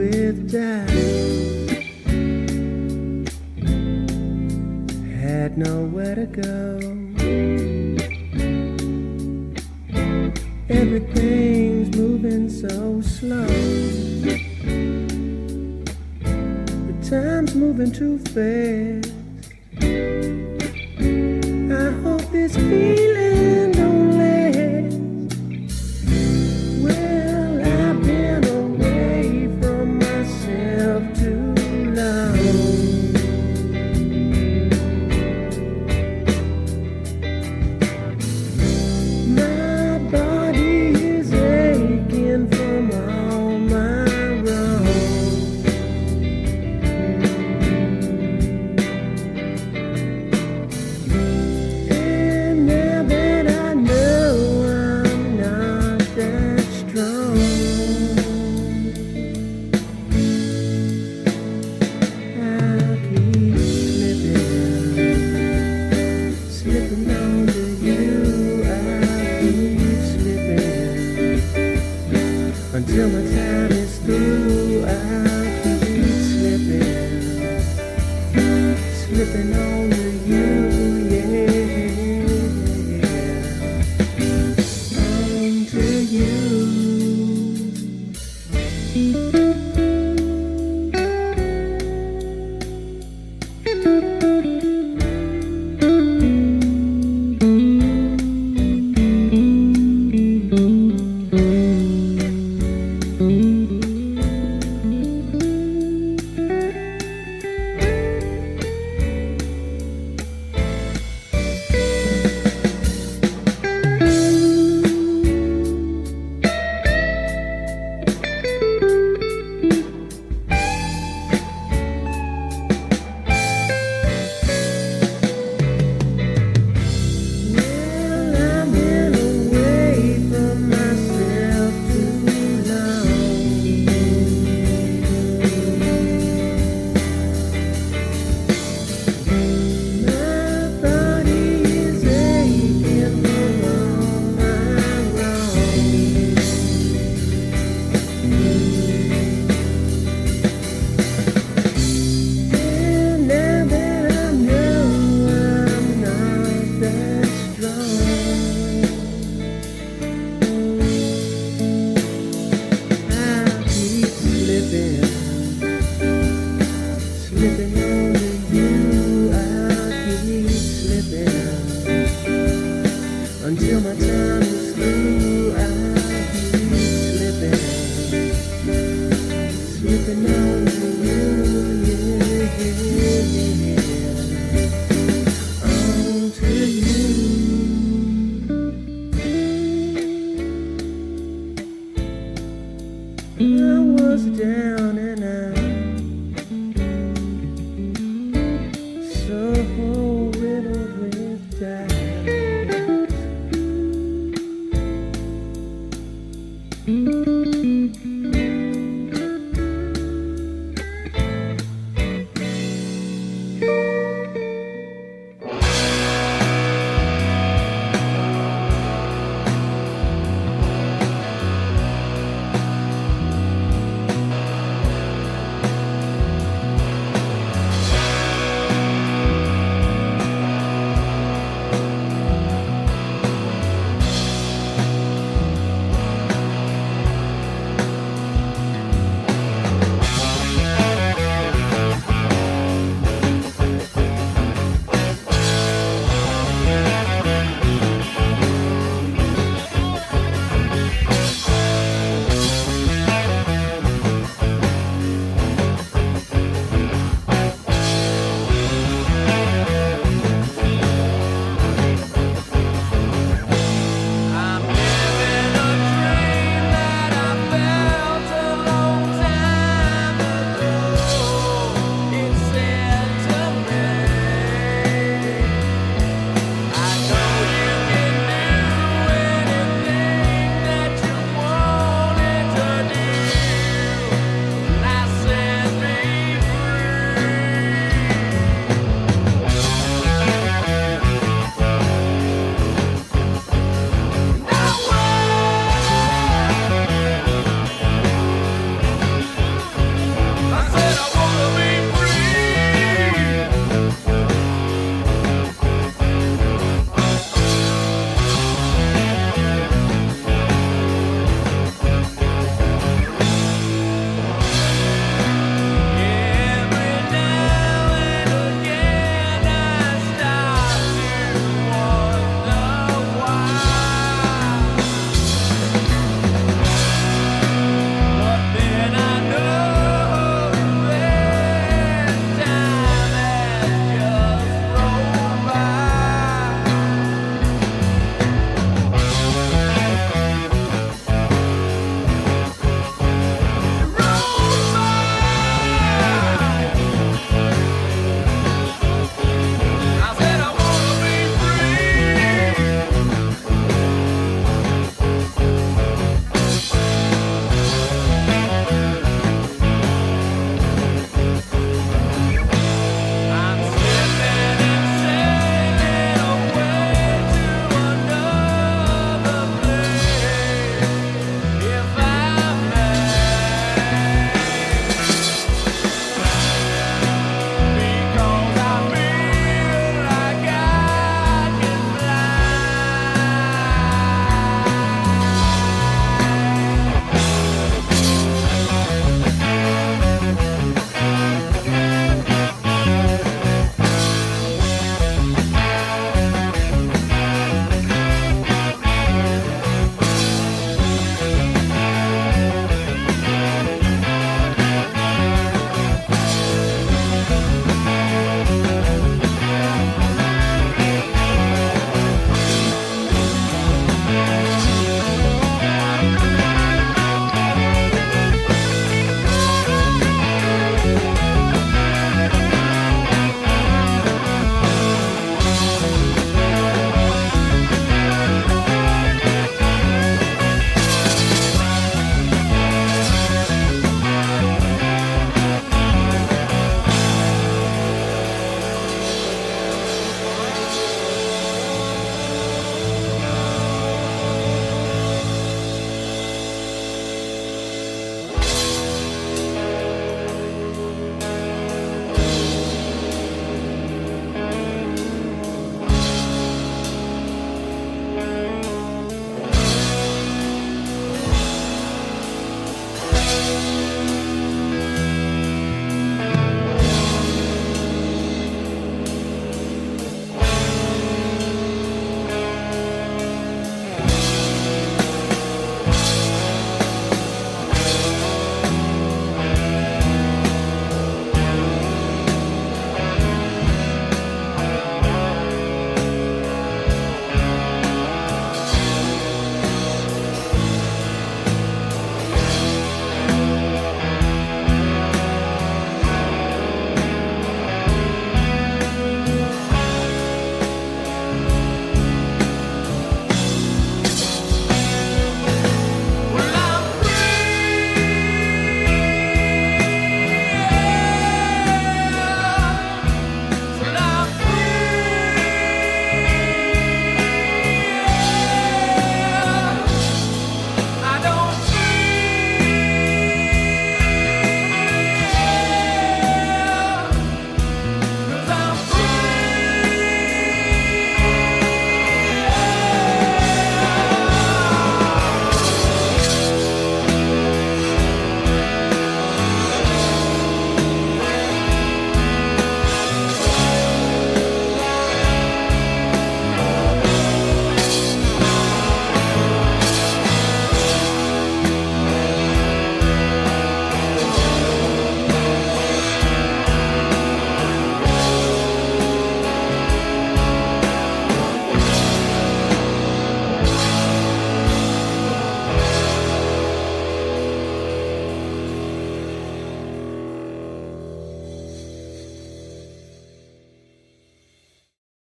with doubt. Had nowhere to go. Everything's moving so slow. The time's moving too fast. I hope this feeling don't last. Well, I've been away from myself too long. My body is aching from all my wrongs. And now that I know I'm not that strong, I'll keep slipping onto you. I'll keep slipping until my time is through. I'll keep slipping onto you, yeah, onto you. Well, I've been away from myself too long. My body is aching from all my wrongs. And now that I know I'm not that strong, I'll keep slipping onto you. I'll keep slipping until my time is through. I'll keep slipping onto you, yeah, onto you. I was down and out, so riddled with doubt.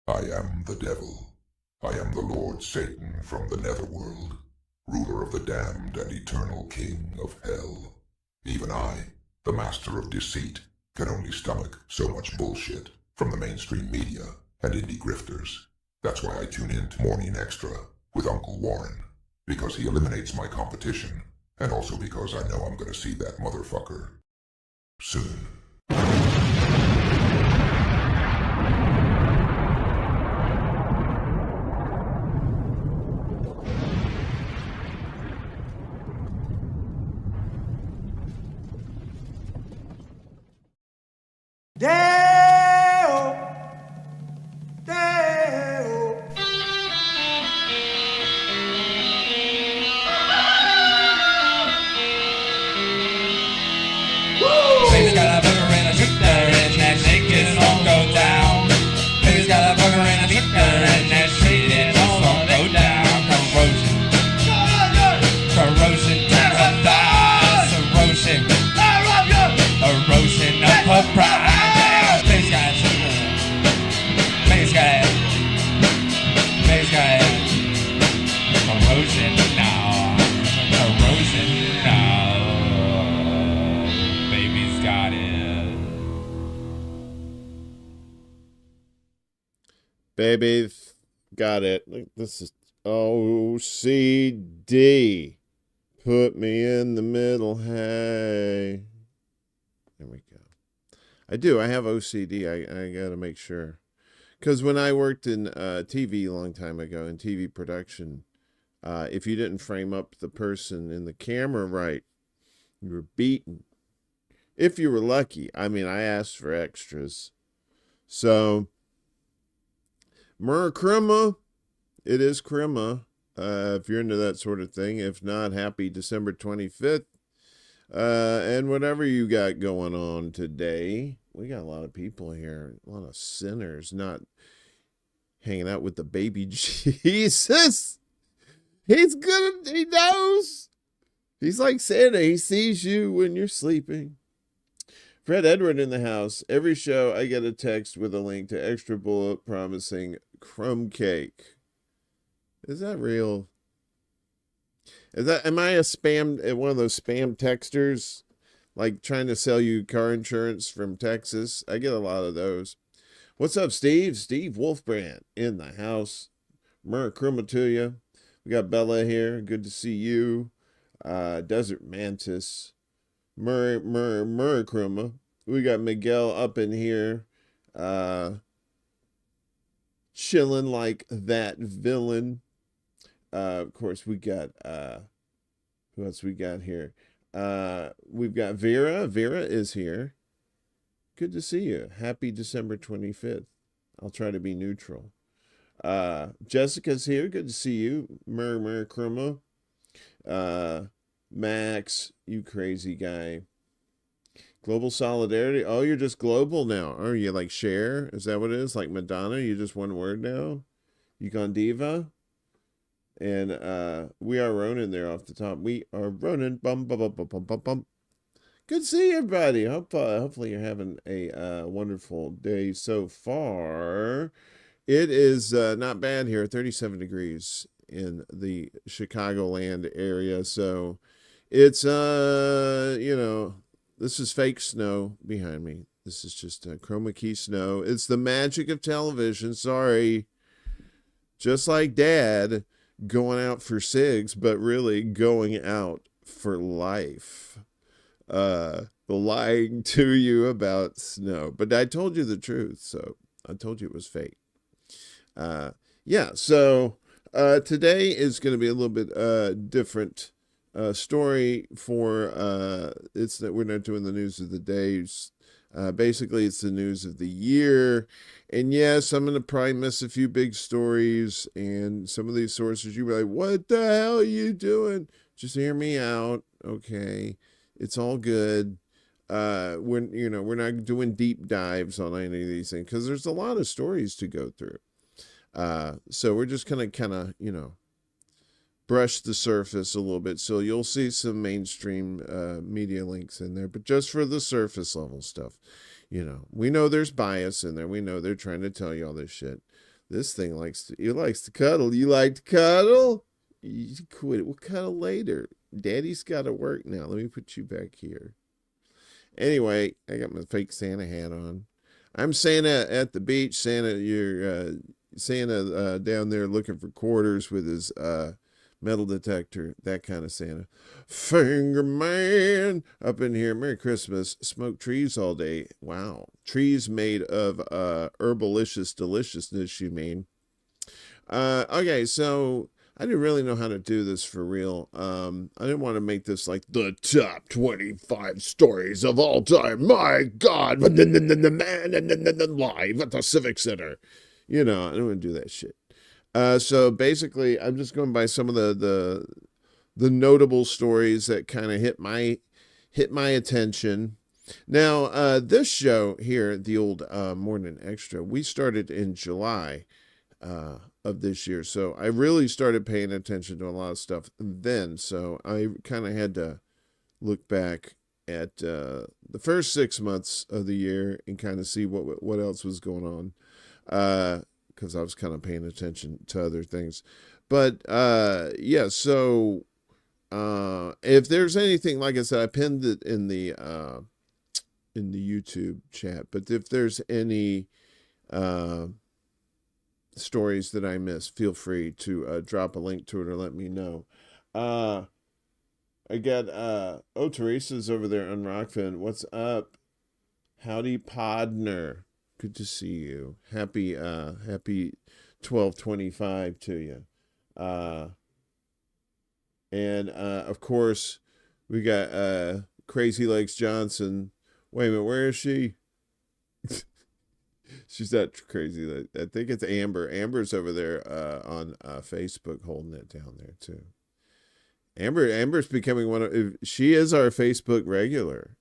I am the devil. I am the Lord Satan from the netherworld, ruler of the damned and eternal king of hell. Even I, the master of deceit, can only stomach so much bullshit from the mainstream media and indie grifters. That's why I tune in to Morning Extra with Uncle Warren, because he eliminates my competition, and also because I know I'm gonna see that motherfucker soon. Deo, Deo. Baby's got a burger and a sugar and that naked won't go down. Baby's got a burger and a sugar and that shit it won't go down. Corrosion to her thighs, erosion of her pride. Baby's got sugar, baby's got corrosion now, corrosion now. Baby's got it. Baby's got it. Look, this is OCD. Put me in the middle, hey. There we go. I do. I have OCD. I got to make sure. Because when I worked in TV a long time ago, in TV production, if you didn't frame up the person in the camera right, you were beaten. If you were lucky. I mean, I asked for extras. So, Merkrima, it is Krima. If you're into that sort of thing. If not, happy December 25th. And whatever you got going on today. We got a lot of people here. A lot of sinners not hanging out with the baby Jesus. He's good. He knows. He's like Santa. He sees you when you're sleeping. Fred Edward in the house. Every show I get a text with a link to ExtraBulla promising crumb cake. Is that real? Am I a spam, one of those spam texters? Like trying to sell you car insurance from Texas? I get a lot of those. What's up, Steve? Steve Wolfbrand in the house. Merkrima to you. We got Bella here. Good to see you. Desert Mantis. Merkrima. We got Miguel up in here. Chilling like that villain. Of course, we got, who else we got here? We've got Vera. Vera is here. Good to see you. Happy December 25th. I'll try to be neutral. Jessica's here. Good to see you. Kruma. Max, you crazy guy. Global solidarity. Oh, you're just global now. Are you like Cher? Is that what it is? Like Madonna? You just one word now? You gone diva? And we are Ronin there off the top. We are Ronin. Bum, bum, bum, bum, bum, bum, bum. Good to see everybody. Hopefully you're having a wonderful day so far. It is not bad here. 37 degrees in the Chicagoland area. So it's, this is fake snow behind me. This is just chroma key snow. It's the magic of television. Sorry. Just like Dad going out for cigs, but really going out for life. Lying to you about snow. But I told you the truth, so I told you it was fake. So today is going to be a little bit different story for it's that we're not doing the news of the day. Basically, it's the news of the year. And yes, I'm going to probably miss a few big stories. And some of these sources, you'll be like, what the hell are you doing? Just hear me out. Okay. It's all good. We're not doing deep dives on any of these things because there's a lot of stories to go through. So we're just going to kind of, brush the surface a little bit. So you'll see some mainstream media links in there, but just for the surface level stuff. We know there's bias in there. We know they're trying to tell you all this shit. This thing likes to cuddle. You like to cuddle? You quit it. We'll cuddle later. Daddy's got to work now. Let me put you back here. Anyway, I got my fake Santa hat on. I'm Santa at the beach. Santa, you're Santa down there looking for quarters with his metal detector. That kind of Santa. Finger man up in here. Merry Christmas. Smoke trees all day. Wow. Trees made of herbalicious deliciousness, you mean. Okay, so I didn't really know how to do this for real. I didn't want to make this like the top 25 stories of all time. My God, the man live at the Civic Center. You know, I don't want to do that shit. So basically, I'm just going by some of the notable stories that kind of hit my attention. Now, this show here, the old Morning Extra, we started in July of this year. So I really started paying attention to a lot of stuff then. So I kind of had to look back at the first 6 months of the year and kind of see what else was going on. Because I was kind of paying attention to other things. But yeah, so if there's anything, like I said, I pinned it in the YouTube chat. But if there's any stories that I missed, feel free to drop a link to it or let me know. I got Teresa's over there on Rockfin. What's up? Howdy Podner. Good to see you. Happy 12/25 to you. And of course we got Crazy Legs Johnson. Wait a minute, where is she? She's not crazy. I think it's Amber. Amber's over there on Facebook holding it down there too. Amber's becoming she is our Facebook regular.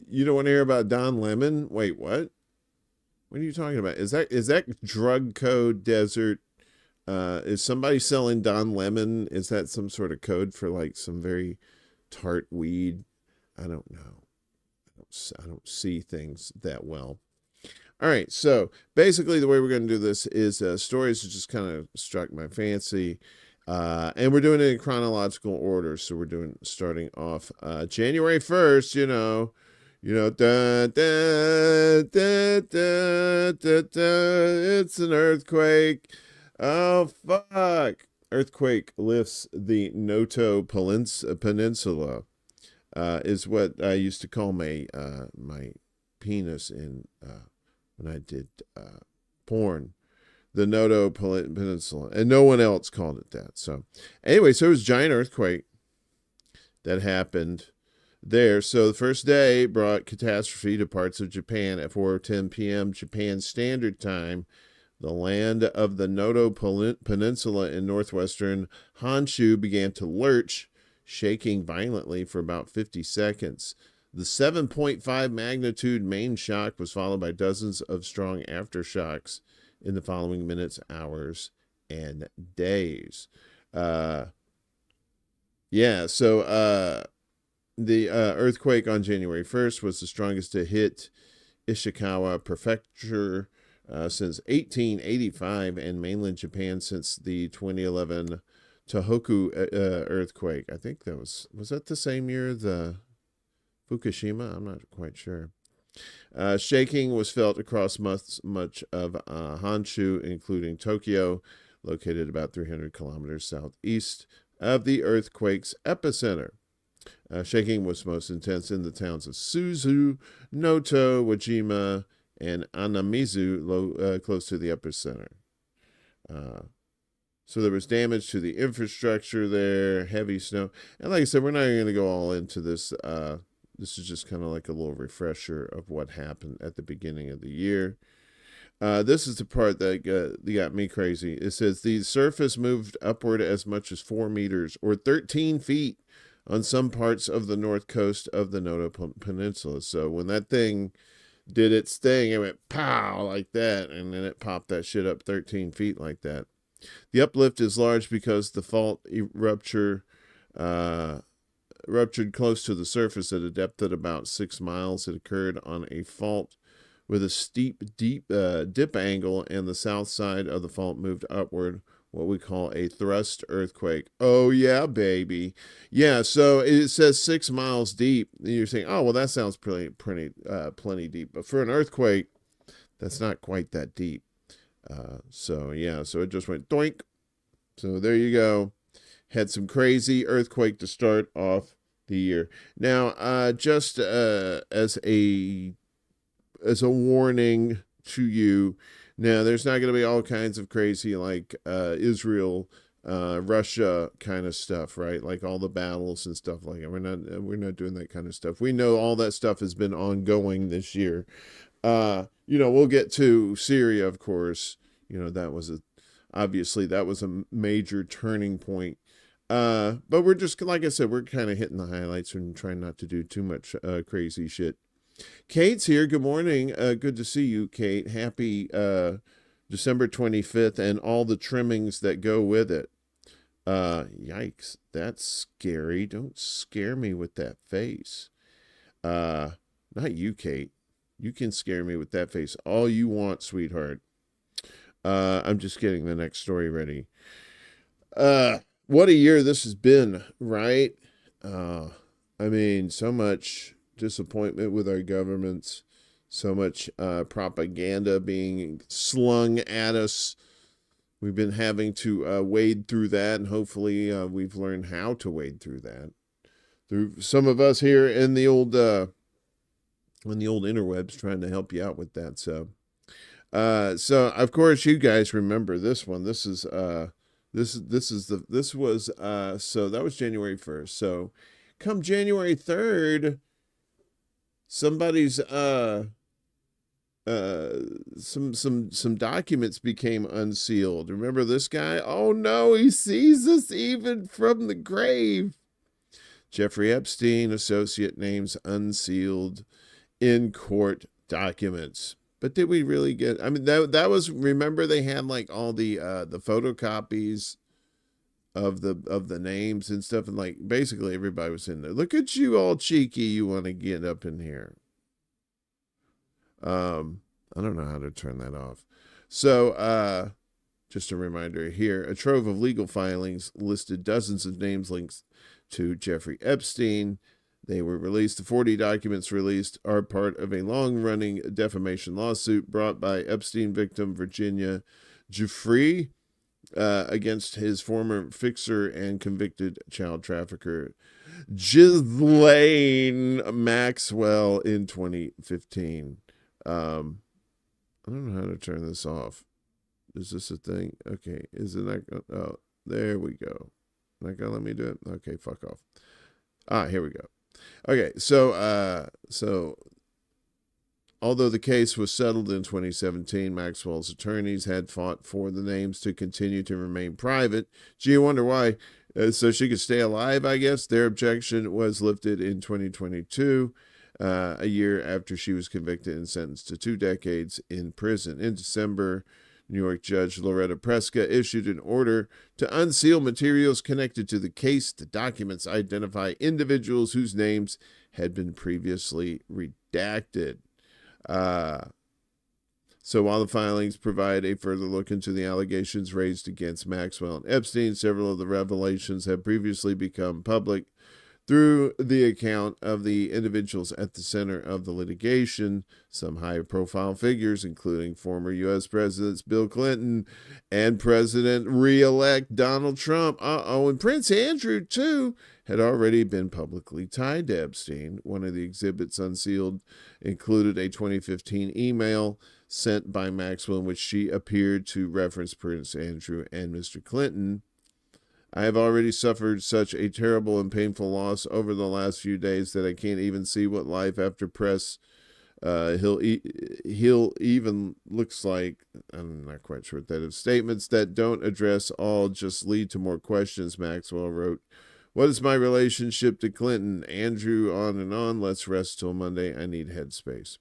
You don't want to hear about Don Lemon? Wait, what? What are you talking about? Is that drug code desert? Is somebody selling Don Lemon? Is that some sort of code for like some very tart weed? I don't know. I don't see things that well. All right, so basically the way we're going to do this is stories that just kind of struck my fancy. And we're doing it in chronological order. So we're starting off January 1st, it's an earthquake. Oh, fuck. Earthquake lifts the Noto Peninsula, is what I used to call my penis in when I did porn. The Noto Peninsula, and no one else called it that. So anyway, so it was a giant earthquake that happened there. So the first day brought catastrophe to parts of Japan at 4:10 p.m. Japan Standard Time. The land of the Noto Peninsula in northwestern Honshu began to lurch, shaking violently for about 50 seconds. The 7.5 magnitude main shock was followed by dozens of strong aftershocks in the following minutes, hours, and days. The earthquake on January 1st was the strongest to hit Ishikawa Prefecture since 1885 and mainland Japan since the 2011 Tohoku earthquake. I think that was that the same year the Fukushima? I'm not quite sure. Shaking was felt across much of Honshu, including Tokyo, located about 300 kilometers southeast of the earthquake's epicenter. Shaking was most intense in the towns of Suzu, Noto, Wajima, and Anamizu, close to the epicenter. So there was damage to the infrastructure there, heavy snow. And like I said, we're not going to go all into this. This is just kind of like a little refresher of what happened at the beginning of the year. This is the part that got me crazy. It says the surface moved upward as much as 4 meters or 13 feet on some parts of the north coast of the Noto Peninsula. So when that thing did its thing, it went pow like that, and then it popped that shit up 13 feet like that. The uplift is large because the fault ruptured close to the surface at a depth of about 6 miles. It occurred on a fault with a steep, deep dip angle, and the south side of the fault moved upward, what we call a thrust earthquake. Oh, yeah, baby. Yeah, so it says 6 miles deep. And you're saying, oh, well, that sounds plenty deep. But for an earthquake, that's not quite that deep. So it just went doink. So there you go. Had some crazy earthquake to start off the year. Now, just as a warning to you, now there's not going to be all kinds of crazy like Israel, Russia kind of stuff, right? Like all the battles and stuff like that. We're not doing that kind of stuff. We know all that stuff has been ongoing this year. We'll get to Syria, of course. Obviously that was a major turning point. But we're just, like I said, we're kind of hitting the highlights and trying not to do too much crazy shit. Kate's here. Good morning. Good to see you, Kate. Happy December 25th and all the trimmings that go with it. Yikes. That's scary. Don't scare me with that face. Not you, Kate. You can scare me with that face all you want, sweetheart. I'm just getting the next story ready. What a year this has been, right? So much disappointment with our governments, so much propaganda being slung at us. We've been having to wade through that, and hopefully we've learned how to wade through that. Through some of us here in the old interwebs trying to help you out with that. So of course you guys remember this one. This was so that was January 1st. So come January 3rd, somebody's some documents became unsealed. Remember this guy? Oh no, he sees us even from the grave. Jeffrey Epstein, associate names unsealed in court documents. But did we really get, that was, remember they had like all the photocopies of the names and stuff, and like basically everybody was in there. Look at you, all cheeky, you want to get up in here. I don't know how to turn that off. So just a reminder here, a trove of legal filings listed dozens of names linked to Jeffrey Epstein. They were released. The 40 documents released are part of a long-running defamation lawsuit brought by Epstein victim Virginia Giuffre against his former fixer and convicted child trafficker Ghislaine Maxwell in 2015. I don't know how to turn this off. Is this a thing? Okay. Is it not? Oh, there we go. Not gonna let me do it? Okay, fuck off. Here we go. Okay, so although the case was settled in 2017, Maxwell's attorneys had fought for the names to continue to remain private. Gee, I wonder why. So she could stay alive, I guess. Their objection was lifted in 2022, a year after she was convicted and sentenced to 2 decades in prison. In December, New York Judge Loretta Preska issued an order to unseal materials connected to the case. The documents identify individuals whose names had been previously redacted. So while the filings provide a further look into the allegations raised against Maxwell and Epstein, several of the revelations have previously become public through the account of the individuals at the center of the litigation. Some high-profile figures, including former U.S. Presidents Bill Clinton and President-elect Donald Trump, and Prince Andrew, too, had already been publicly tied to Epstein. One of the exhibits unsealed included a 2015 email sent by Maxwell in which she appeared to reference Prince Andrew and Mr. Clinton. I have already suffered such a terrible and painful loss over the last few days that I can't even see what life after press he'll even looks like. I'm not quite sure what that is. Statements that don't address all just lead to more questions, Maxwell wrote. What is my relationship to Clinton? Andrew, on and on. Let's rest till Monday. I need headspace.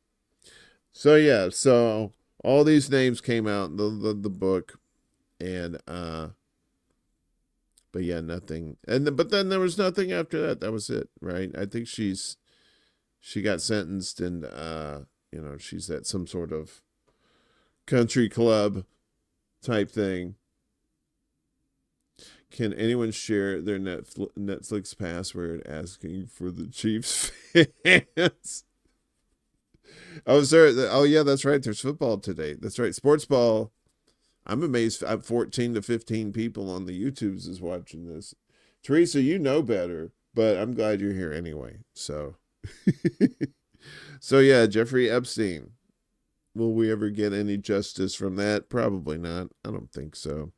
So yeah, so all these names came out in the book, and but yeah, nothing. But then there was nothing after that. That was it, right? I think she got sentenced in you know, she's at some sort of country club type thing. Can anyone share their Netflix password asking for the Chiefs fans? Oh, sorry. Oh, yeah, that's right. There's football today. That's right. Sports ball. I'm amazed. 14 to 15 people on the YouTubes is watching this. Teresa, you know better, but I'm glad you're here anyway. So, so yeah, Jeffrey Epstein. Will we ever get any justice from that? Probably not. I don't think so.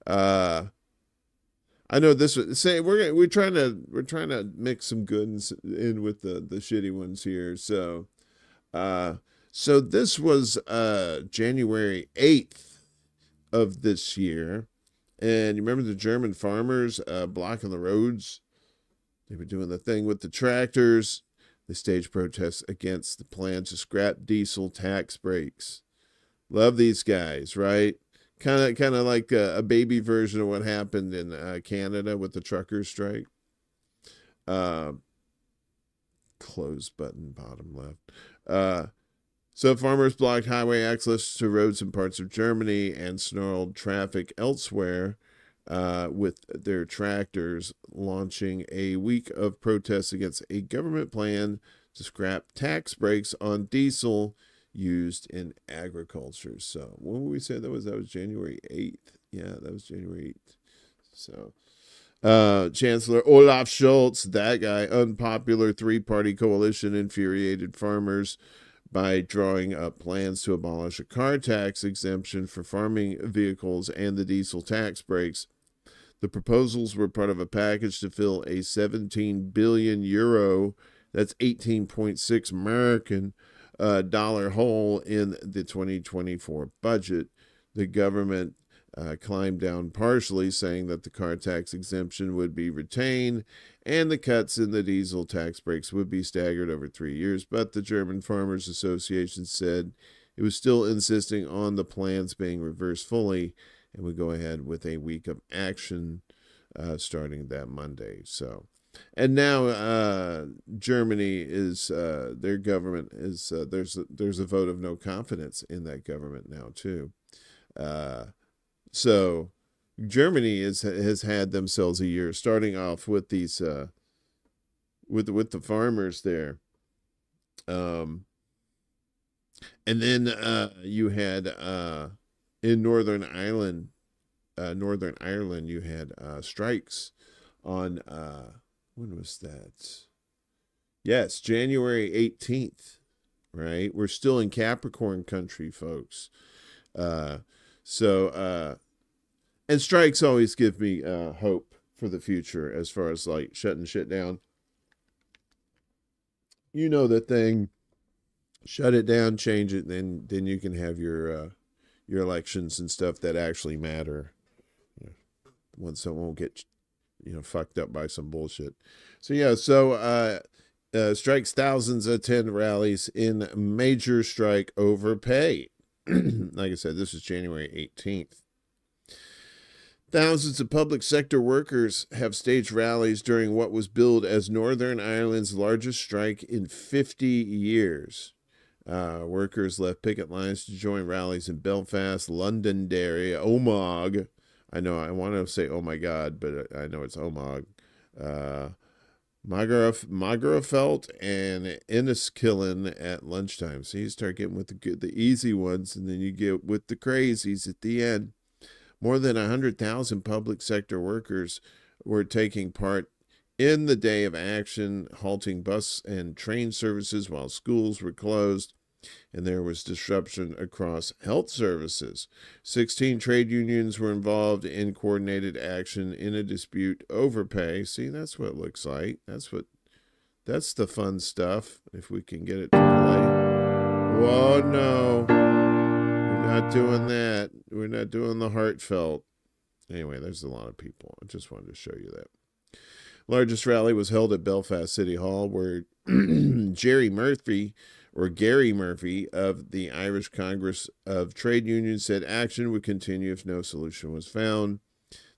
I know this. Say we're trying to mix some goods in with the shitty ones here. So, so this was January 8th of this year, and you remember the German farmers blocking the roads? They were doing the thing with the tractors. They staged protests against the plan to scrap diesel tax breaks. Love these guys, right? Kind of like a baby version of what happened in Canada with the trucker strike. Close button, bottom left. So farmers blocked highway access to roads in parts of Germany and snarled traffic elsewhere with their tractors, launching a week of protests against a government plan to scrap tax breaks on diesel used in agriculture. So when would we say that was January 8th? Yeah, that was January 8th. So Chancellor Olaf Scholz, that guy, unpopular three-party coalition infuriated farmers by drawing up plans to abolish a car tax exemption for farming vehicles and the diesel tax breaks. The proposals were part of a package to fill a 17 billion euro, that's 18.6 American dollar hole in the 2024 budget. The government climbed down partially, saying that the car tax exemption would be retained and the cuts in the diesel tax breaks would be staggered over 3 years. But the German Farmers Association said it was still insisting on the plans being reversed fully and would go ahead with a week of action starting that Monday. So, and now Germany is their government is there's a vote of no confidence in that government now too. So Germany has had themselves a year, starting off with these with the farmers there, and then you had in Northern Ireland, you had strikes on when was that? Yes, January 18th. Right, we're still in Capricorn country, folks. So and strikes always give me hope for the future as far as like shutting shit down. You know the thing, shut it down, change it, then you can have your elections and stuff that actually matter. You know, ones that won't get fucked up by some bullshit. So yeah, so strikes, thousands attend rallies in major strike over pay. Like I said, this is January 18th. Thousands of public sector workers have staged rallies during what was billed as Northern Ireland's largest strike in 50 years. Workers left picket lines to join rallies in Belfast, Londonderry, Omagh. I know I want to say oh my god, but I know it's Omagh. Magrafelt and Enniskillen at lunchtime. So you start getting with the easy ones, and then you get with the crazies at the end. More than 100,000 public sector workers were taking part in the day of action, halting bus and train services while schools were closed, and there was disruption across health services. 16 trade unions were involved in coordinated action in a dispute over pay. See, that's what it looks like. That's the fun stuff, if we can get it to play. Whoa, no. We're not doing that. We're not doing the heartfelt. Anyway, there's a lot of people. I just wanted to show you that. Largest rally was held at Belfast City Hall, where Gary Murphy of the Irish Congress of Trade Unions said action would continue if no solution was found.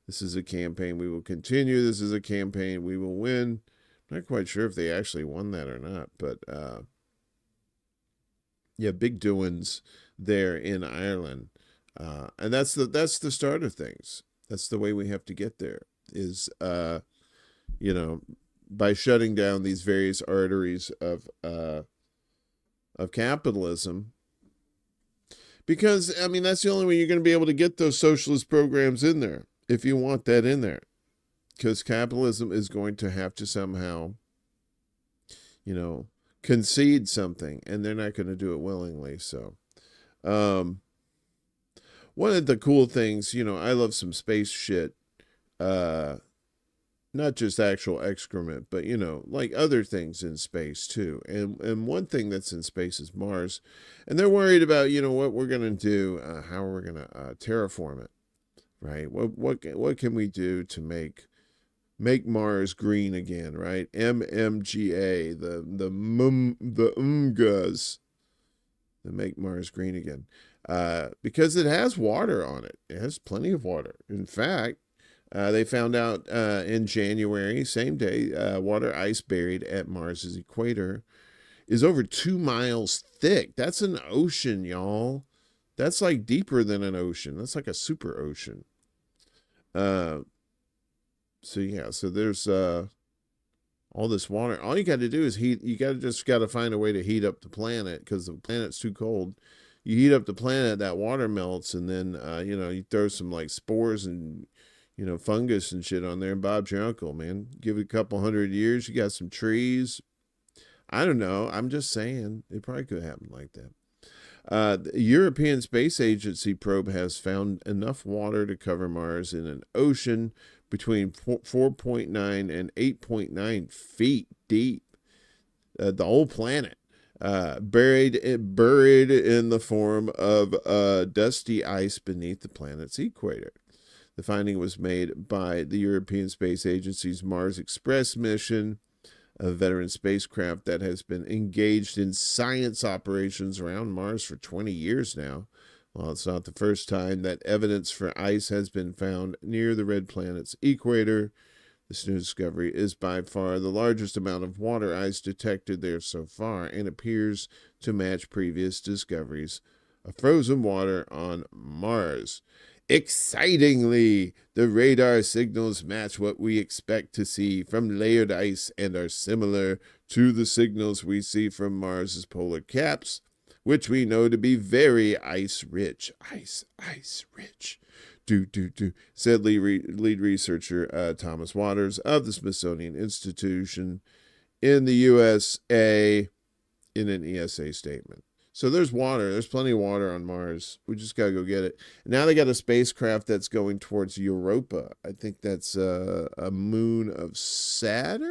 This is a campaign we will continue. This is a campaign we will win. I'm not quite sure if they actually won that or not, but Yeah, big doings there in Ireland. And that's the start of things. That's the way we have to get there is, you know, by shutting down these various arteries of capitalism. Because, I mean, that's the only way you're going to be able to get those socialist programs in there, if you want that in there. Because capitalism is going to have to somehow, concede something, and they're not going to do it willingly. So, one of the cool things, I love some space shit. Not just actual excrement, but like other things in space too. And one thing that's in space is Mars, and they're worried about what we're gonna do, how we're gonna terraform it, right? What can we do to make Mars green again, right? MMGA, the UMGAs, to make Mars green again, because it has water on it. It has plenty of water. In fact. They found out in January, same day, water ice buried at Mars's equator is over 2 miles thick. That's an ocean, y'all. That's like deeper than an ocean. That's like a super ocean. So there's all this water. All you got to do is heat. You got to find a way to heat up the planet because the planet's too cold. You heat up the planet, that water melts, and then you throw some like spores and fungus and shit on there, and Bob's your uncle, man. Give it a couple 100 years, you got some trees. I don't know. I'm just saying it probably could happen like that. The European Space Agency probe has found enough water to cover Mars in an ocean between 4.9 and 8.9 feet deep. The whole planet. Buried in the form of dusty ice beneath the planet's equator. The finding was made by the European Space Agency's Mars Express mission, a veteran spacecraft that has been engaged in science operations around Mars for 20 years now. Well, it's not the first time that evidence for ice has been found near the red planet's equator. This new discovery is by far the largest amount of water ice detected there so far and appears to match previous discoveries of frozen water on Mars. Excitingly, the radar signals match what we expect to see from layered ice and are similar to the signals we see from Mars's polar caps, which we know to be very ice-rich. Ice rich. Said lead researcher Thomas Waters of the Smithsonian Institution in the USA in an ESA statement. So there's water. There's plenty of water on Mars. We just got to go get it. Now they got a spacecraft that's going towards Europa. I think that's a moon of Saturn?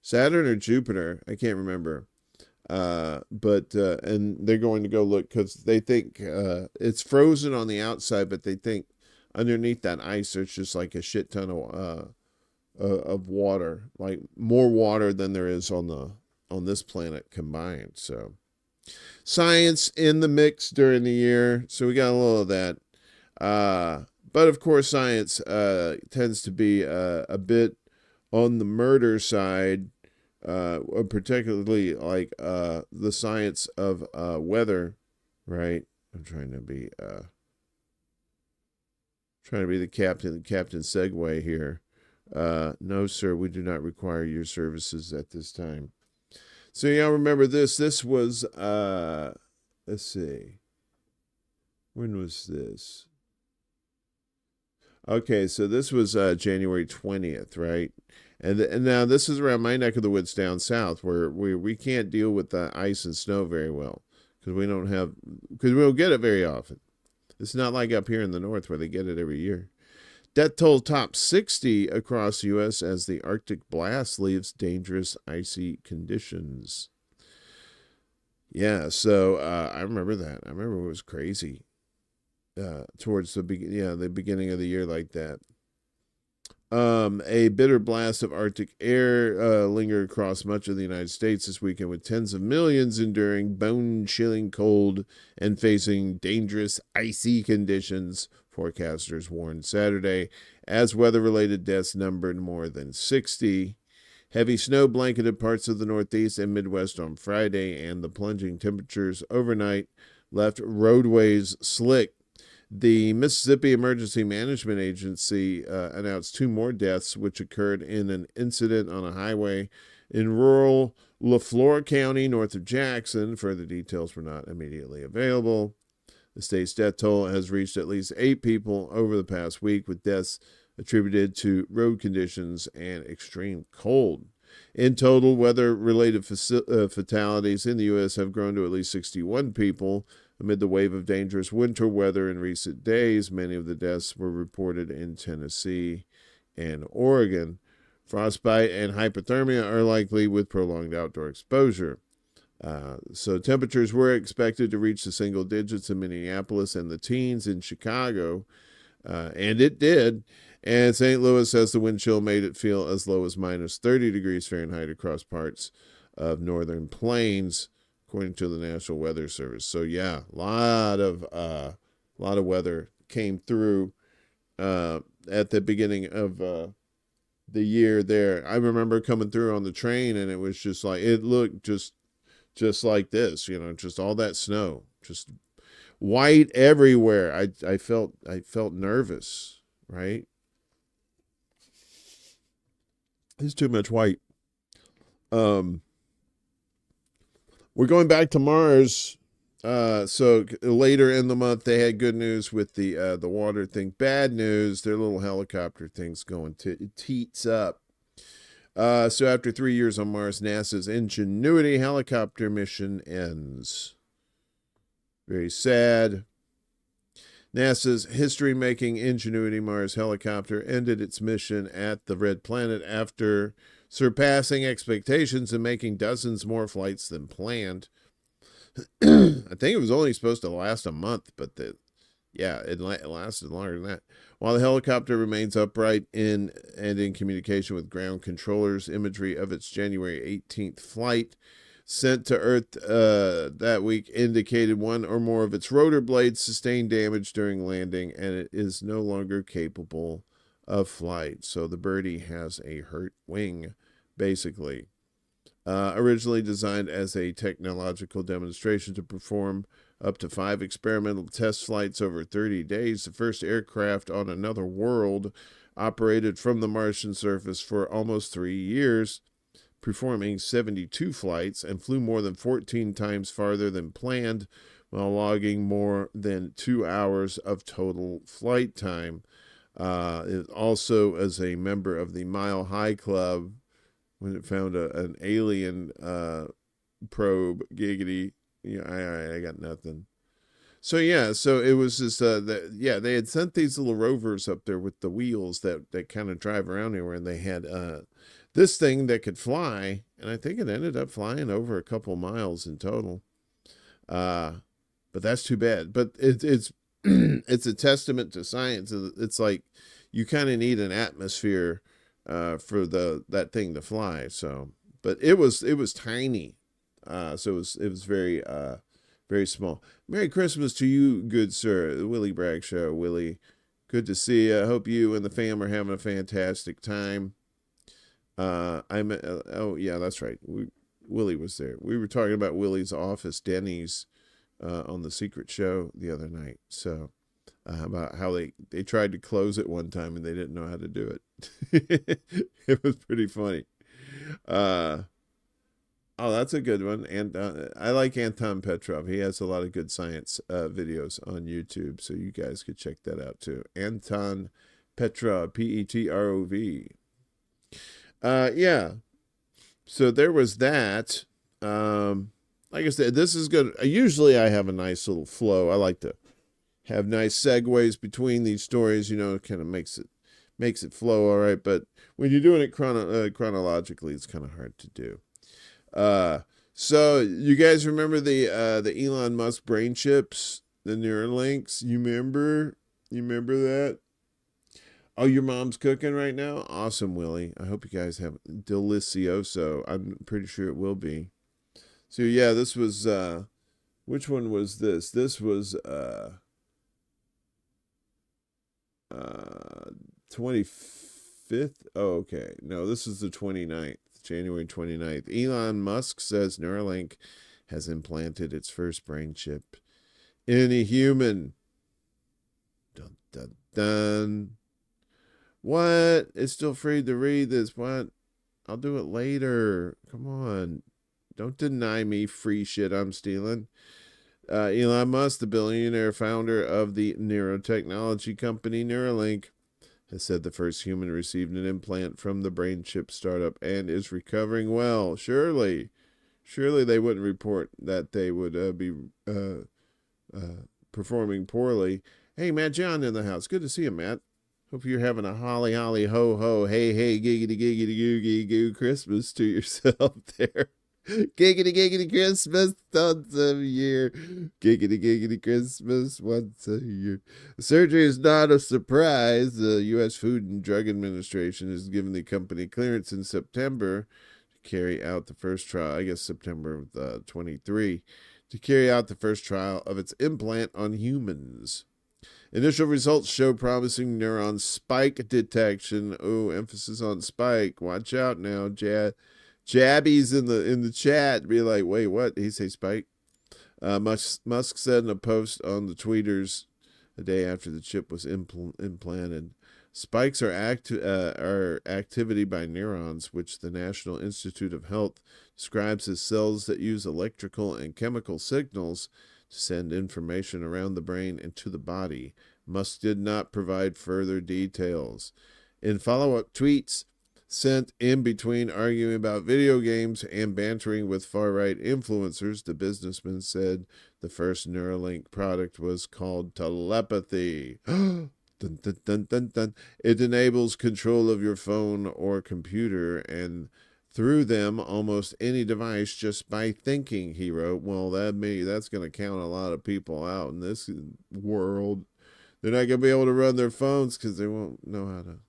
Saturn or Jupiter. I can't remember. But they're going to go look because they think it's frozen on the outside, but they think underneath that ice there's just like a shit ton of water, like more water than there is on this planet combined. So science in the mix during the year. So we got a little of that. But of course, science tends to be a bit on the murder side, particularly like the science of weather, right? I'm trying to be the Captain Segway here. No, sir, we do not require your services at this time. So y'all remember this. This was, let's see. When was this? Okay, so this was January 20th, right? And now this is around my neck of the woods down south where we can't deal with the ice and snow very well because we don't get it very often. It's not like up here in the north where they get it every year. Death toll tops 60 across the U.S. as the Arctic blast leaves dangerous icy conditions. Yeah, so I remember that. I remember it was crazy towards the beginning of the year like that. A bitter blast of Arctic air lingered across much of the United States this weekend, with tens of millions enduring bone-chilling cold and facing dangerous icy conditions, forecasters warned Saturday, as weather-related deaths numbered more than 60. Heavy snow blanketed parts of the Northeast and Midwest on Friday, and the plunging temperatures overnight left roadways slick. The Mississippi Emergency Management Agency announced 2 more deaths, which occurred in an incident on a highway in rural LaFleur County, north of Jackson. Further details were not immediately available. The state's death toll has reached at least 8 people over the past week, with deaths attributed to road conditions and extreme cold. In total, weather-related fatalities in the U.S. have grown to at least 61 people amid the wave of dangerous winter weather in recent days. Many of the deaths were reported in Tennessee and Oregon. Frostbite and hypothermia are likely with prolonged outdoor exposure. So temperatures were expected to reach the single digits in Minneapolis and the teens in Chicago, and it did. And St. Louis says the wind chill made it feel as low as minus 30 degrees Fahrenheit across parts of northern plains, according to the National Weather Service. So yeah, a lot of weather came through at the beginning of the year there. I remember coming through on the train, and it was just like, it looked just like this, just all that snow, just white everywhere. I felt nervous, right? It's too much white. We're going back to Mars. So later in the month, they had good news with the water thing. Bad news, their little helicopter thing's going teats up. So after 3 years on Mars, NASA's Ingenuity helicopter mission ends. Very sad. NASA's history-making Ingenuity Mars helicopter ended its mission at the Red Planet after surpassing expectations and making dozens more flights than planned. I think it was only supposed to last a month, but it lasted longer than that. While the helicopter remains upright and in communication with ground controllers, imagery of its January 18th flight sent to Earth that week indicated one or more of its rotor blades sustained damage during landing, and it is no longer capable of flight. So the birdie has a hurt wing, basically. Originally designed as a technological demonstration to perform up to 5 experimental test flights over 30 days, the first aircraft on another world operated from the Martian surface for almost 3 years, performing 72 flights, and flew more than 14 times farther than planned, while logging more than 2 hours of total flight time. It also is a member of the Mile High Club when it found an alien probe. Giggity. I got nothing. So yeah, so it was just they had sent these little rovers up there with the wheels that kind of drive around here, and they had this thing that could fly, and I think it ended up flying over a couple miles in total. But that's too bad. But it's it's a testament to science. It's like you kind of need an atmosphere for that thing to fly. So, but it was tiny. So it was very very small. Merry Christmas to you, good sir. The Willie Bragg Show. Willie, good to see you. I hope you and the fam are having a fantastic time. Oh yeah, that's right. Willie was there. We were talking about Willie's office, Denny's, on the Secret Show the other night. So about how they tried to close it one time and they didn't know how to do it. It was pretty funny. Oh, that's a good one. And I like Anton Petrov. He has a lot of good science videos on YouTube, so you guys could check that out too. Anton Petrov, Petrov. Yeah. So there was that. Like I said, this is good. Usually I have a nice little flow. I like to have nice segues between these stories. It kind of makes it flow all right. But when you're doing it chronologically, it's kind of hard to do. So you guys remember the Elon Musk brain chips, the Neuralinks? You remember that? Oh, your mom's cooking right now? Awesome, Willie. I hope you guys have delicioso. I'm pretty sure it will be. So yeah, this was, which one was this? This was, 25th. Oh, okay. No, this is the 29th. January 29th. Elon Musk says Neuralink has implanted its first brain chip in a human. Dun, dun, dun. What? It's still free to read this. What? I'll do it later. Come on. Don't deny me free shit I'm stealing. Elon Musk, the billionaire founder of the neurotechnology company Neuralink, has said the first human received an implant from the brain chip startup and is recovering well. Surely they wouldn't report that they would be performing poorly. Hey, Matt John in the house. Good to see you, Matt. Hope you're having a holly holly ho ho hey hey giggity giggity goo goo Christmas to yourself there. Giggity giggity Christmas once a year. Giggity giggity Christmas once a year. The surgery is not a surprise. The U.S. Food and Drug Administration has given the company clearance in September to carry out the first trial. I guess September of 23 to carry out the first trial of its implant on humans. Initial results show promising neuron spike detection. Oh, emphasis on spike. Watch out now, Jabbies in the chat be like, wait, what? Did he say spike? Musk said in a post on the tweeters a day after the chip was implanted. Spikes are activity by neurons, which the National Institute of Health describes as cells that use electrical and chemical signals to send information around the brain and to the body. Musk did not provide further details. In follow-up tweets sent in between arguing about video games and bantering with far-right influencers, the businessman said the first Neuralink product was called telepathy. Dun, dun, dun, dun, dun. It enables control of your phone or computer and through them almost any device just by thinking, he wrote. Well, that's going to count a lot of people out in this world. They're not going to be able to run their phones because they won't know how to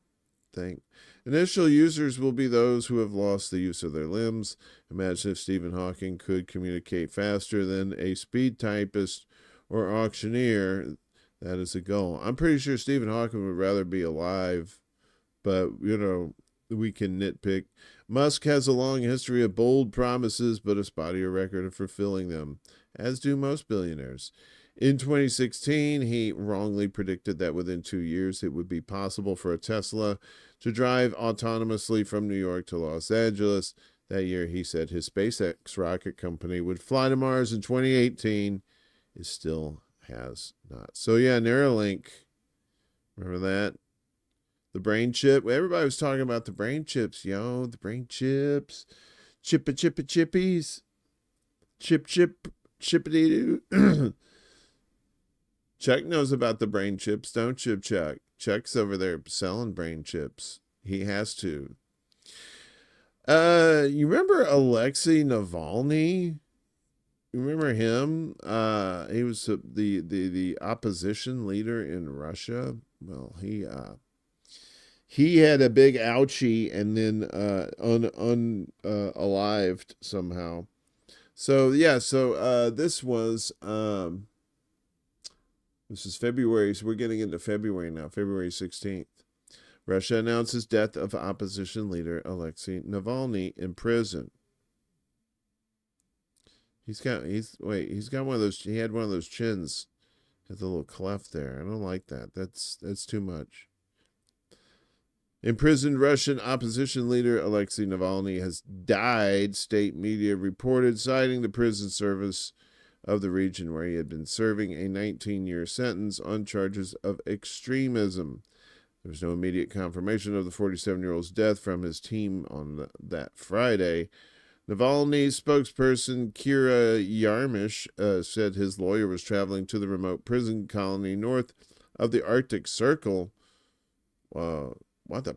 think. Initial users will be those who have lost the use of their limbs. Imagine if Stephen Hawking could communicate faster than a speed typist or auctioneer. That is a goal. I'm pretty sure Stephen Hawking would rather be alive, but, we can nitpick. Musk has a long history of bold promises, but a spottier record of fulfilling them, as do most billionaires. In 2016, he wrongly predicted that within 2 years it would be possible for a Tesla to drive autonomously from New York to Los Angeles. That year, he said his SpaceX rocket company would fly to Mars in 2018. It still has not. So, yeah, Neuralink. Remember that? The brain chip. Everybody was talking about the brain chips, yo. The brain chips. Chippies. Chippity-doo. Chuck knows about the brain chips, don't you, Chuck? Chuck's over there selling brain chips. He has to. You remember Alexei Navalny? You remember him? He was the opposition leader in Russia. Well, he had a big ouchie and then unalived somehow. So yeah, this is February, so we're getting into February now, February 16th. Russia announces death of opposition leader Alexei Navalny in prison. He had one of those chins. Has a little cleft there. I don't like that. That's too much. Imprisoned Russian opposition leader Alexei Navalny has died, state media reported, citing the prison service of the region where he had been serving a 19-year sentence on charges of extremism. There was no immediate confirmation of the 47-year-old's death from his team on that Friday. Navalny's spokesperson Kira Yarmish said his lawyer was traveling to the remote prison colony north of the Arctic Circle. What, the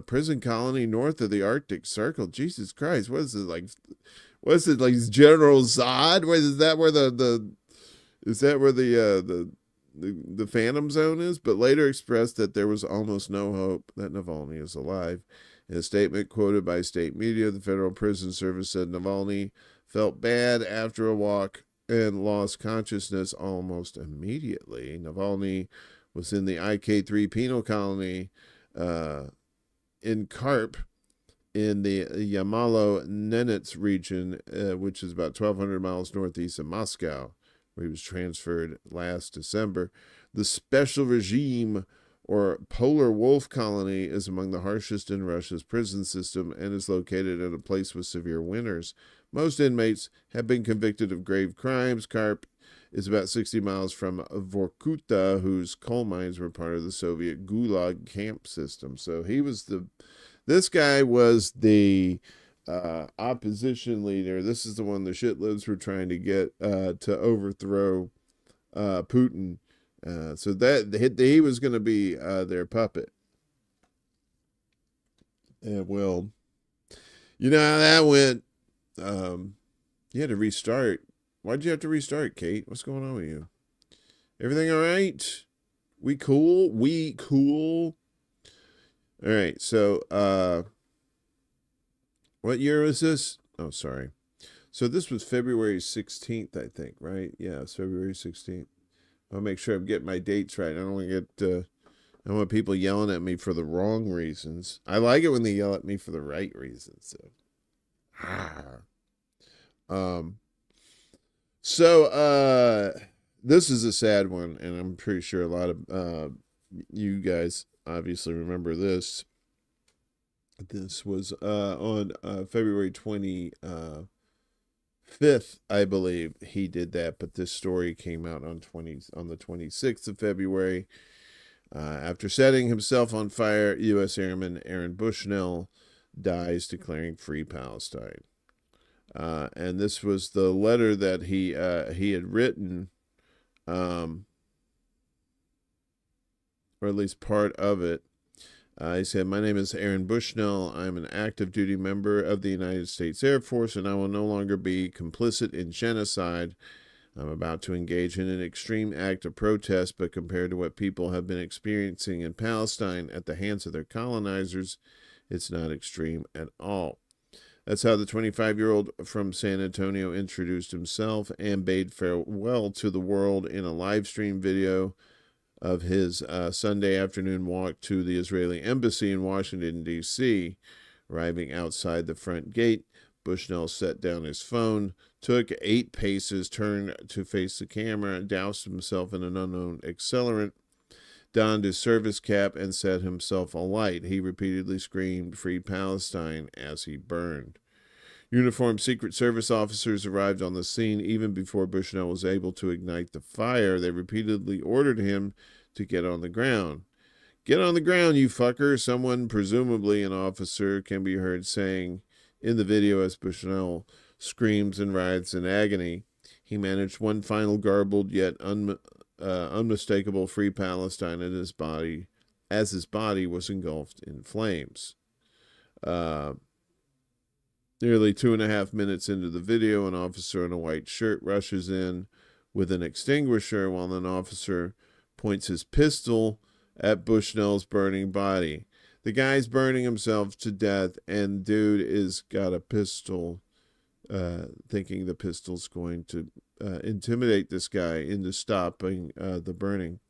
prison colony north of the Arctic Circle? Jesus Christ, what is it like? What is it like, General Zod? Is that where the Phantom Zone is? But later expressed that there was almost no hope that Navalny is alive. In a statement quoted by state media, the Federal Prison Service said Navalny felt bad after a walk and lost consciousness almost immediately. Navalny was in the IK3 penal colony in Karp in the Yamalo-Nenets region, which is about 1,200 miles northeast of Moscow, where he was transferred last December. The special regime, or polar wolf colony, is among the harshest in Russia's prison system and is located in a place with severe winters. Most inmates have been convicted of grave crimes. Karp is about 60 miles from Vorkuta, whose coal mines were part of the Soviet Gulag camp system. So this guy was the opposition leader. This is the one the shitlibs were trying to get to overthrow Putin. So that he was going to be their puppet. And well, you know how that went. You had to restart. Why'd you have to restart, Kate? What's going on with you? Everything all right? We cool? We cool? All right, so what year was this? Oh, sorry. So this was February 16th, I think, right? Yeah, it's February 16th. I'll make sure I'm getting my dates right. I don't want to get I don't want people yelling at me for the wrong reasons. I like it when they yell at me for the right reasons. So this is a sad one, and I'm pretty sure a lot of you guys obviously remember this. This was on February 25th, I believe he did that, but this story came out on the 26th of February. After setting himself on fire, U.S. Airman Aaron Bushnell dies declaring free Palestine. And this was the letter that he had written, or at least part of it. He said, "My name is Aaron Bushnell. I'm an active duty member of the United States Air Force, and I will no longer be complicit in genocide. I'm about to engage in an extreme act of protest, but compared to what people have been experiencing in Palestine at the hands of their colonizers, it's not extreme at all." That's how the 25-year-old from San Antonio introduced himself and bade farewell to the world in a live stream video of his Sunday afternoon walk to the Israeli embassy in Washington, D.C. Arriving outside the front gate, Bushnell set down his phone, took 8 paces, turned to face the camera, doused himself in an unknown accelerant, donned his service cap, and set himself alight. He repeatedly screamed, "Free Palestine," as he burned. Uniformed Secret Service officers arrived on the scene even before Bushnell was able to ignite the fire. They repeatedly ordered him to get on the ground. "Get on the ground, you fucker," someone, presumably an officer, can be heard saying in the video as Bushnell screams and writhes in agony. He managed one final garbled yet unmistakable "Free Palestine" in his body, as his body was engulfed in flames. Nearly 2.5 minutes into the video, an officer in a white shirt rushes in with an extinguisher while an officer points his pistol at Bushnell's burning body. The guy's burning himself to death, and dude is got a pistol, thinking the pistol's going to intimidate this guy into stopping the burning.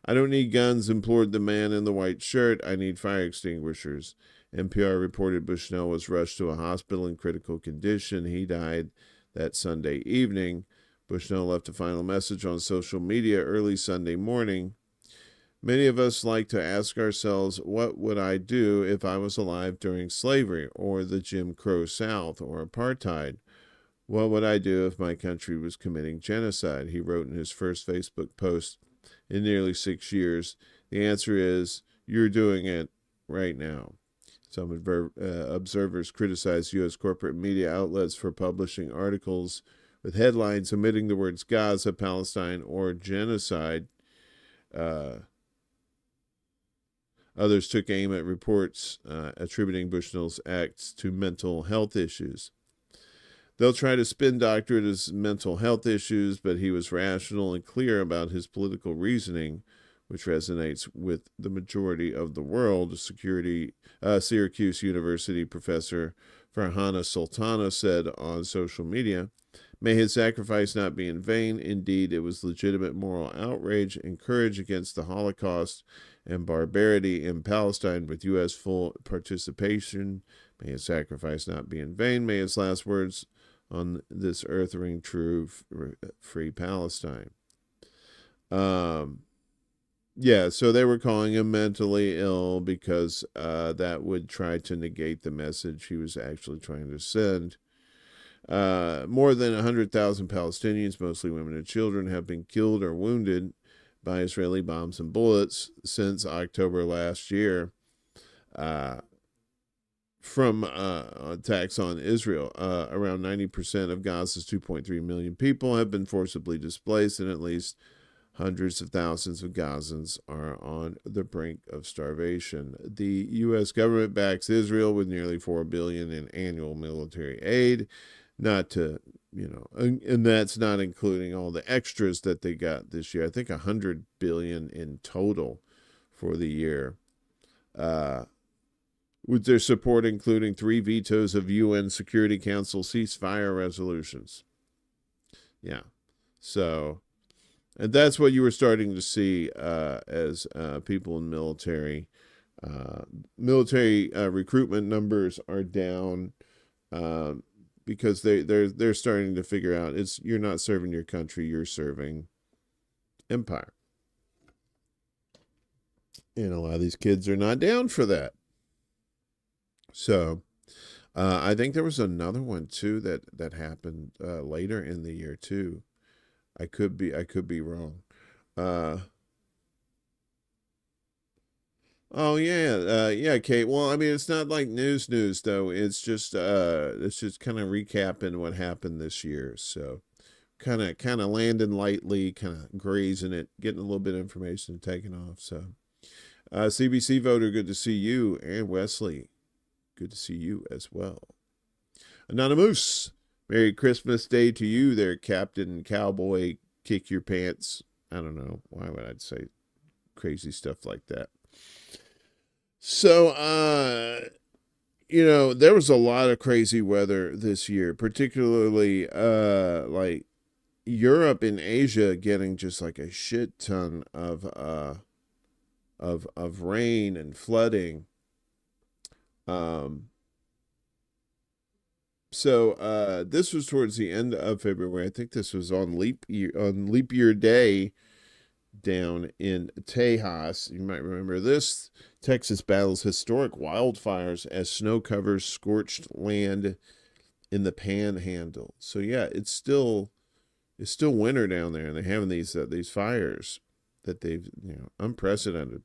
"I don't need guns," implored the man in the white shirt. "I need fire extinguishers." NPR reported Bushnell was rushed to a hospital in critical condition. He died that Sunday evening. Bushnell left a final message on social media early Sunday morning. "Many of us like to ask ourselves, what would I do if I was alive during slavery or the Jim Crow South or apartheid? What would I do if my country was committing genocide?" he wrote in his first Facebook post in nearly 6 years. The answer is, you're doing it right now. Some observers criticized U.S. corporate media outlets for publishing articles with headlines omitting the words Gaza, Palestine, or genocide. Others took aim at reports attributing Bushnell's acts to mental health issues. They'll try to spin doctor it as mental health issues, but he was rational and clear about his political reasoning, which resonates with the majority of the world. Syracuse University professor Farhana Sultana said on social media, "May his sacrifice not be in vain. Indeed, it was legitimate moral outrage and courage against the Holocaust and barbarity in Palestine with U.S. full participation. May his sacrifice not be in vain. May his last words on this earth ring true, free Palestine. Yeah, so they were calling him mentally ill because that would try to negate the message he was actually trying to send. More than 100,000 Palestinians, mostly women and children, have been killed or wounded by Israeli bombs and bullets since October last year from attacks on Israel. Around 90% of Gaza's 2.3 million people have been forcibly displaced, and at least hundreds of thousands of Gazans are on the brink of starvation. The U.S. government backs Israel with nearly $4 billion in annual military aid. Not to, and that's not including all the extras that they got this year. I think $100 billion in total for the year. With their support including 3 vetoes of UN Security Council ceasefire resolutions. Yeah. So, and that's what you were starting to see as people in military. Military recruitment numbers are down. Because they're starting to figure out you're not serving your country, you're serving empire. And a lot of these kids are not down for that. So I think there was another one too that happened later in the year too. I could be wrong. Oh yeah, Kate. Well, I mean, it's not like news though. It's just kind of recapping what happened this year. So, kind of landing lightly, kind of grazing it, getting a little bit of information, and taking off. So, CBC voter, good to see you, and Wesley, good to see you as well. Anonymous, Merry Christmas Day to you, there, Captain Cowboy. Kick your pants. I don't know why would I say crazy stuff like that. So, there was a lot of crazy weather this year, particularly like Europe and Asia getting just like a shit ton of rain and flooding. So this was towards the end of February. I think this was on leap year day down in Tejas. You might remember this. Texas battles historic wildfires as snow covers scorched land in the Panhandle. So yeah, it's still winter down there, and they're having these fires that they've unprecedented.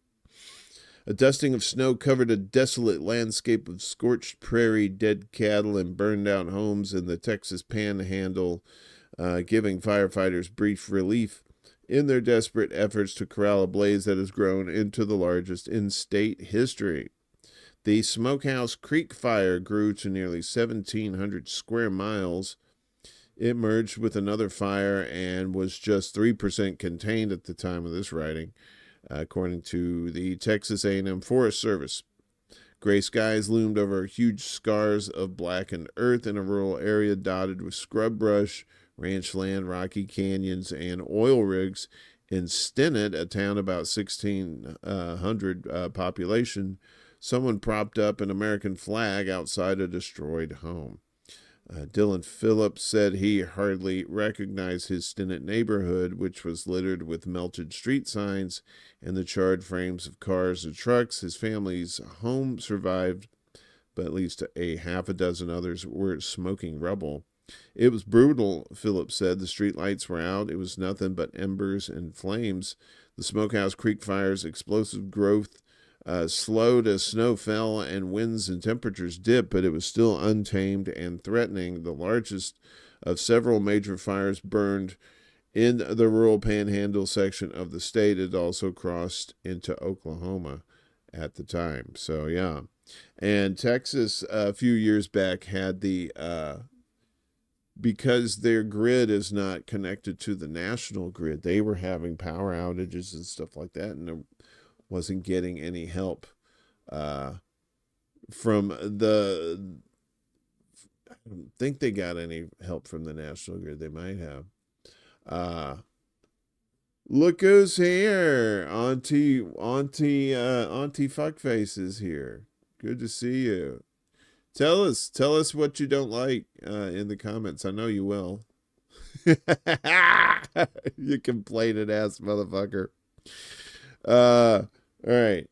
A dusting of snow covered a desolate landscape of scorched prairie, dead cattle, and burned out homes in the Texas Panhandle, giving firefighters brief relief in their desperate efforts to corral a blaze that has grown into the largest in state history. The Smokehouse Creek fire grew to nearly 1,700 square miles. It merged with another fire and was just 3% contained at the time of this writing, according to the Texas A&M Forest Service. Gray skies loomed over huge scars of blackened earth in a rural area dotted with scrub brush, ranch land, rocky canyons, and oil rigs. In Stinnett, a town about 1,600 population, someone propped up an American flag outside a destroyed home. Dylan Phillips said he hardly recognized his Stinnett neighborhood, which was littered with melted street signs and the charred frames of cars and trucks. His family's home survived, but at least a half a dozen others were smoking rubble. It was brutal, Phillips said. The streetlights were out. It was nothing but embers and flames. The Smokehouse Creek fire's explosive growth slowed as snow fell and winds and temperatures dipped, but it was still untamed and threatening. The largest of several major fires burned in the rural Panhandle section of the state. It also crossed into Oklahoma at the time. So, yeah. And Texas, a few years back, had the because their grid is not connected to the national grid, they were having power outages and stuff like that, and there wasn't getting any help from the, I don't think they got any help from the national grid. They might have. Look who's here. Auntie Fuckface is here. Good to see you. Tell us what you don't like in the comments. I know you will. You complaining ass motherfucker. All right.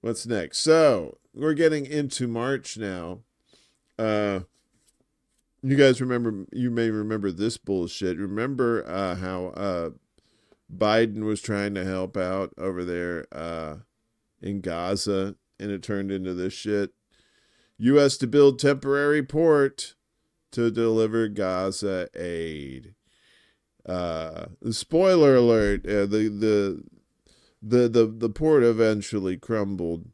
What's next? So we're getting into March now. You guys remember? You may remember this bullshit. Remember how Biden was trying to help out over there in Gaza, and it turned into this shit. U.S. to build temporary port to deliver Gaza aid. Spoiler alert: the port eventually crumbled,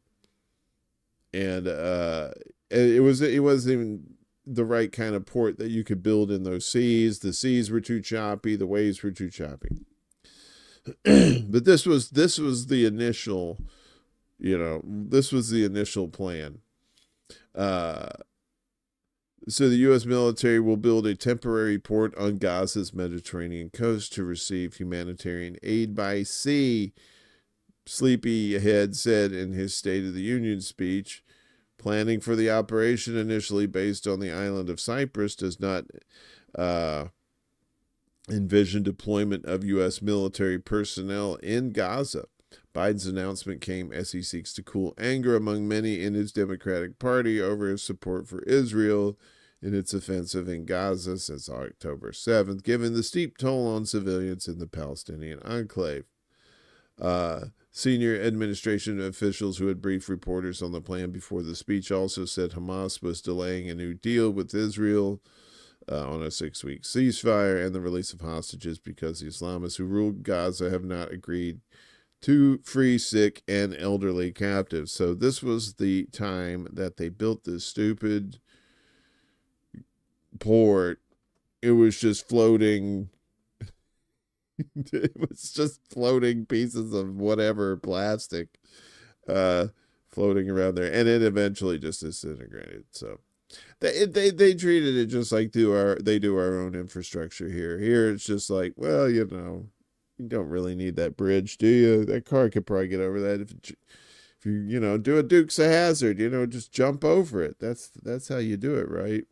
and it wasn't even the right kind of port that you could build in those seas. The seas were too choppy. The waves were too choppy. But this was the initial, this was the initial plan. So the U.S. military will build a temporary port on Gaza's Mediterranean coast to receive humanitarian aid by sea, Sleepyhead said in his State of the Union speech. Planning for the operation, initially based on the island of Cyprus, does not envision deployment of U.S. military personnel in Gaza. Biden's announcement came as he seeks to cool anger among many in his Democratic Party over his support for Israel in its offensive in Gaza since October 7th, given the steep toll on civilians in the Palestinian enclave. Senior administration officials who had briefed reporters on the plan before the speech also said Hamas was delaying a new deal with Israel on a 6-week ceasefire and the release of hostages because the Islamists who ruled Gaza have not agreed to free sick and elderly captives. So this was the time that they built this stupid port. It was just floating. It was just floating pieces of whatever plastic floating around there, and it eventually just disintegrated. So they treated it just like they do our own infrastructure here. Here it's just like, well, you don't really need that bridge, do you? That car could probably get over that if you do a Dukes of Hazzard, just jump over it. That's how you do it, right?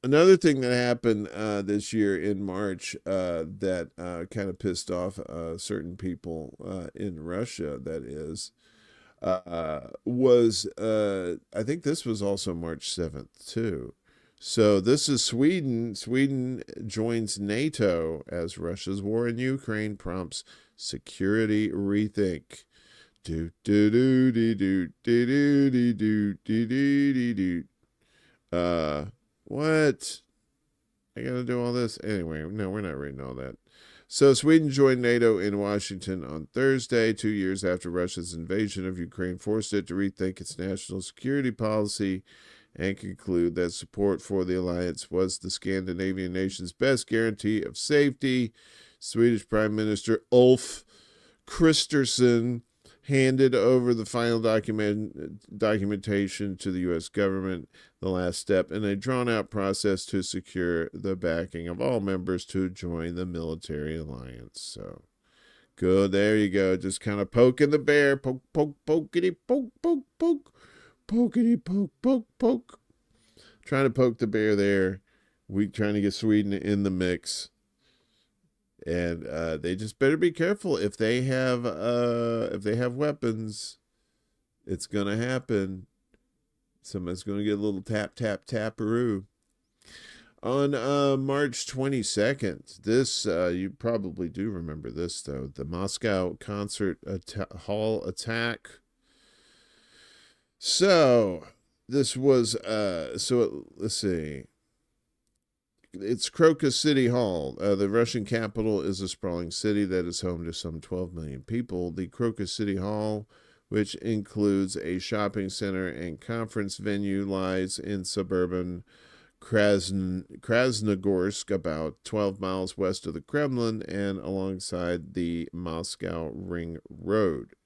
Another thing that happened this year in March that kind of pissed off certain people in Russia, that is, was I think this was also March 7th too. So this is Sweden. Sweden joins NATO as Russia's war in Ukraine prompts security rethink. Do do do do do do do do do do do. What? I gotta do all this? Anyway, no, we're not reading all that. So Sweden joined NATO in Washington on Thursday, 2 years after Russia's invasion of Ukraine forced it to rethink its national security policy and conclude that support for the alliance was the Scandinavian nation's best guarantee of safety. Swedish Prime Minister Ulf Kristersson handed over the final documentation to the U.S. government, the last step in a drawn-out process to secure the backing of all members to join the military alliance. So, good, there you go. Just kind of poking the bear. Poke, poke, pokety, poke, poke, poke. Pokety, poke, poke, poke. Trying to poke the bear there. We trying to get Sweden in the mix. And they just better be careful. If they have weapons, it's gonna happen. Somebody's gonna get a little tap tap taparoo. On March 22nd, this you probably do remember this though. The Moscow concert hall attack. So this was let's see. It's Crocus City Hall. The Russian capital is a sprawling city that is home to some 12 million people. The Crocus City Hall, which includes a shopping center and conference venue, lies in suburban Krasnogorsk, about 12 miles west of the Kremlin and alongside the Moscow Ring Road.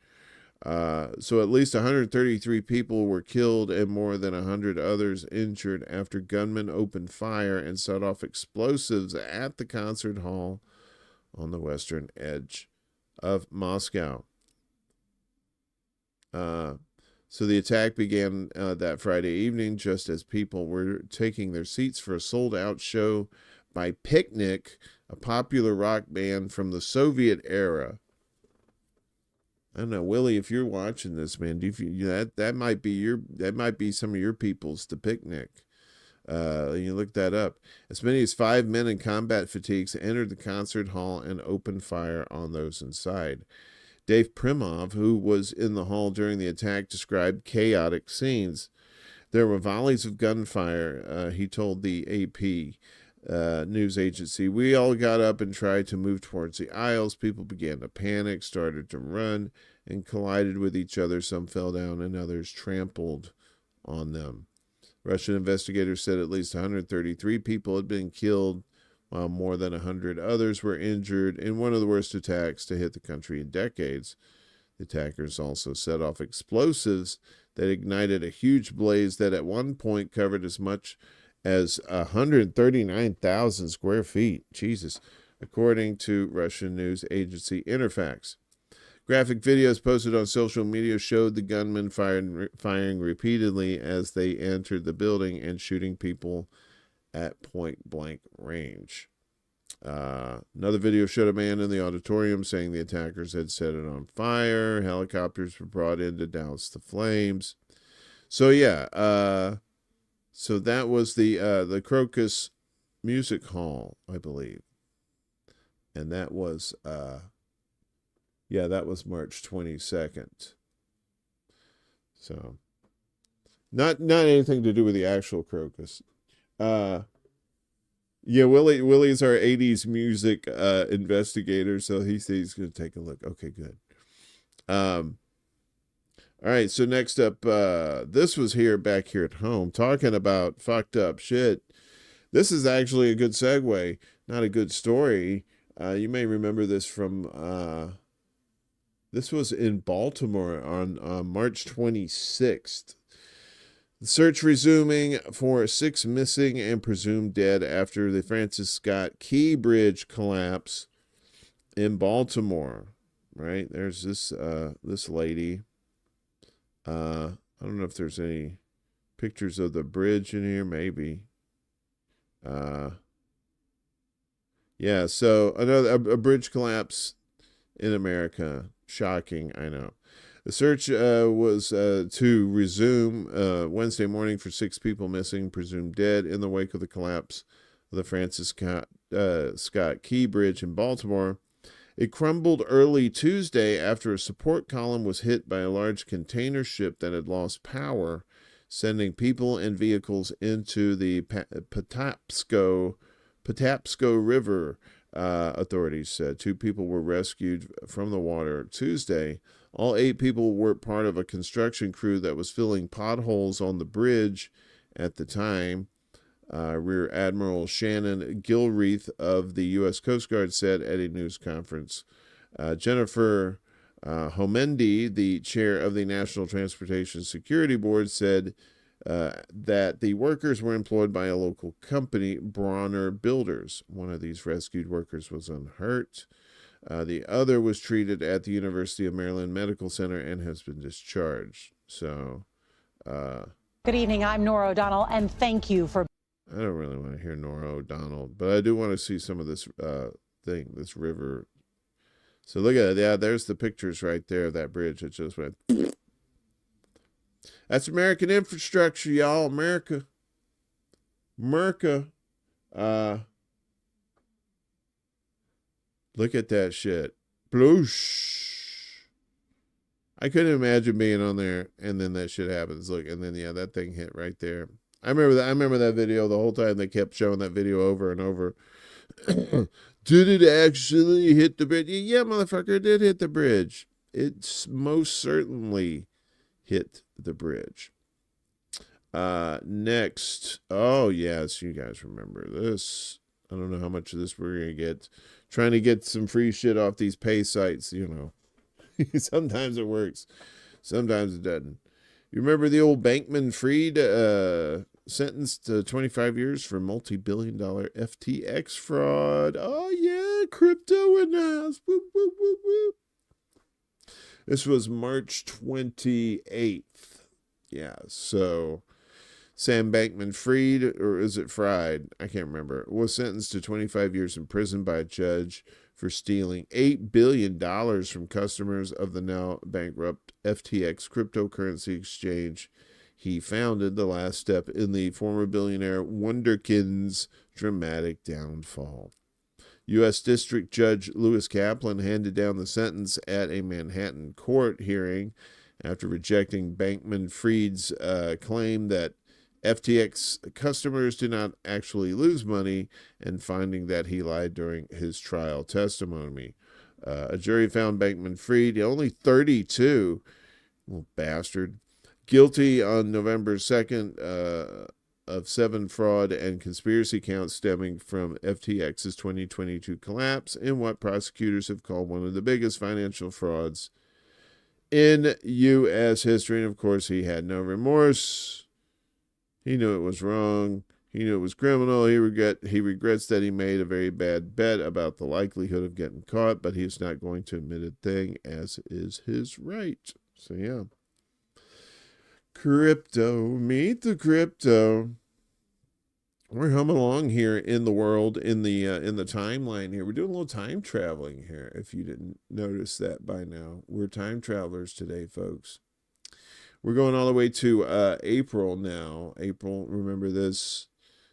So at least 133 people were killed and more than 100 others injured after gunmen opened fire and set off explosives at the concert hall on the western edge of Moscow. So the attack began that Friday evening just as people were taking their seats for a sold-out show by Picnic, a popular rock band from the Soviet era. I don't know, Willie, if you're watching this, man, that might be some of your people's The Picnic. You look that up. As many as 5 men in combat fatigues entered the concert hall and opened fire on those inside. Dave Primov, who was in the hall during the attack, described chaotic scenes. There were volleys of gunfire, he told the AP news agency. We all got up and tried to move towards the aisles. People began to panic, started to run, and collided with each other. Some fell down and others trampled on them. Russian investigators said at least 133 people had been killed, while more than 100 others were injured in one of the worst attacks to hit the country in decades. The attackers also set off explosives that ignited a huge blaze that at one point covered as much as 139,000 square feet. Jesus, according to Russian news agency Interfax. Graphic videos posted on social media showed the gunmen firing repeatedly as they entered the building and shooting people at point-blank range. Another video showed a man in the auditorium saying the attackers had set it on fire. Helicopters were brought in to douse the flames. So yeah, so that was the Crocus Music Hall, I believe, and that was that was March 22nd. So not anything to do with the actual Crocus. Willie's our 80s music investigator, so he says he's going to take a look. Okay, good. All right, so next up, this was back here at home, talking about fucked up shit. This is actually a good segue, not a good story. You may remember this from, this was in Baltimore on March 26th. The search resuming for 6 missing and presumed dead after the Francis Scott Key Bridge collapse in Baltimore. Right, there's this lady. I don't know if there's any pictures of the bridge in here. Maybe. Yeah. So another a bridge collapse in America. Shocking, I know. The search was to resume Wednesday morning for 6 people missing, presumed dead in the wake of the collapse of the Francis Scott Key Bridge in Baltimore. It crumbled early Tuesday after a support column was hit by a large container ship that had lost power, sending people and vehicles into the Patapsco River. Authorities said 2 people were rescued from the water Tuesday. All 8 people were part of a construction crew that was filling potholes on the bridge at the time. Rear Admiral Shannon Gilreath of the U.S. Coast Guard said at a news conference. Jennifer Homendy, the chair of the National Transportation Security Board, said that the workers were employed by a local company, Bronner Builders. One of these rescued workers was unhurt. The other was treated at the University of Maryland Medical Center and has been discharged. So, good evening. I'm Nora O'Donnell, and thank you for. I don't really want to hear Nora O'Donnell, but I do want to see some of this this river. So look at it. Yeah, there's the pictures right there of that bridge that just went. That's American infrastructure, y'all. America. Look at that shit. Bloosh. I couldn't imagine being on there and then that shit happens. Look, and then that thing hit right there. I remember that video the whole time. They kept showing that video over and over. Did it actually hit the bridge? Yeah, motherfucker, it did hit the bridge. It's most certainly hit the bridge. Next. Oh, yes, you guys remember this. I don't know how much of this we're going to get. Trying to get some free shit off these pay sites, Sometimes it works. Sometimes it doesn't. You remember the old Bankman-Fried sentenced to 25 years for multi-billion-dollar FTX fraud? Oh, yeah, Crypto in the house. Whoop, whoop, whoop, whoop. This was March 28th. Yeah, so Sam Bankman-Fried, or is it Fried? I can't remember, was sentenced to 25 years in prison by a judge for stealing $8 billion from customers of the now bankrupt FTX cryptocurrency exchange he founded, the last step in the former billionaire Wunderkind's dramatic downfall. U.S. District Judge Lewis Kaplan handed down the sentence at a Manhattan court hearing after rejecting Bankman-Fried's claim that FTX customers did not actually lose money and finding that he lied during his trial testimony. A jury found Bankman-Fried, only 32, little bastard, guilty on November 2nd of 7 fraud and conspiracy counts stemming from FTX's 2022 collapse in what prosecutors have called one of the biggest financial frauds in U.S. history. And of course, he had no remorse. He knew it was wrong. He knew it was criminal. He regrets that he made a very bad bet about the likelihood of getting caught, but he's not going to admit a thing, as is his right. So yeah. Crypto, meet the crypto. We're humming along here in the world, in the timeline here. We're doing a little time traveling here, if you didn't notice that by now. We're time travelers today, folks. We're going all the way to April now. April, remember this?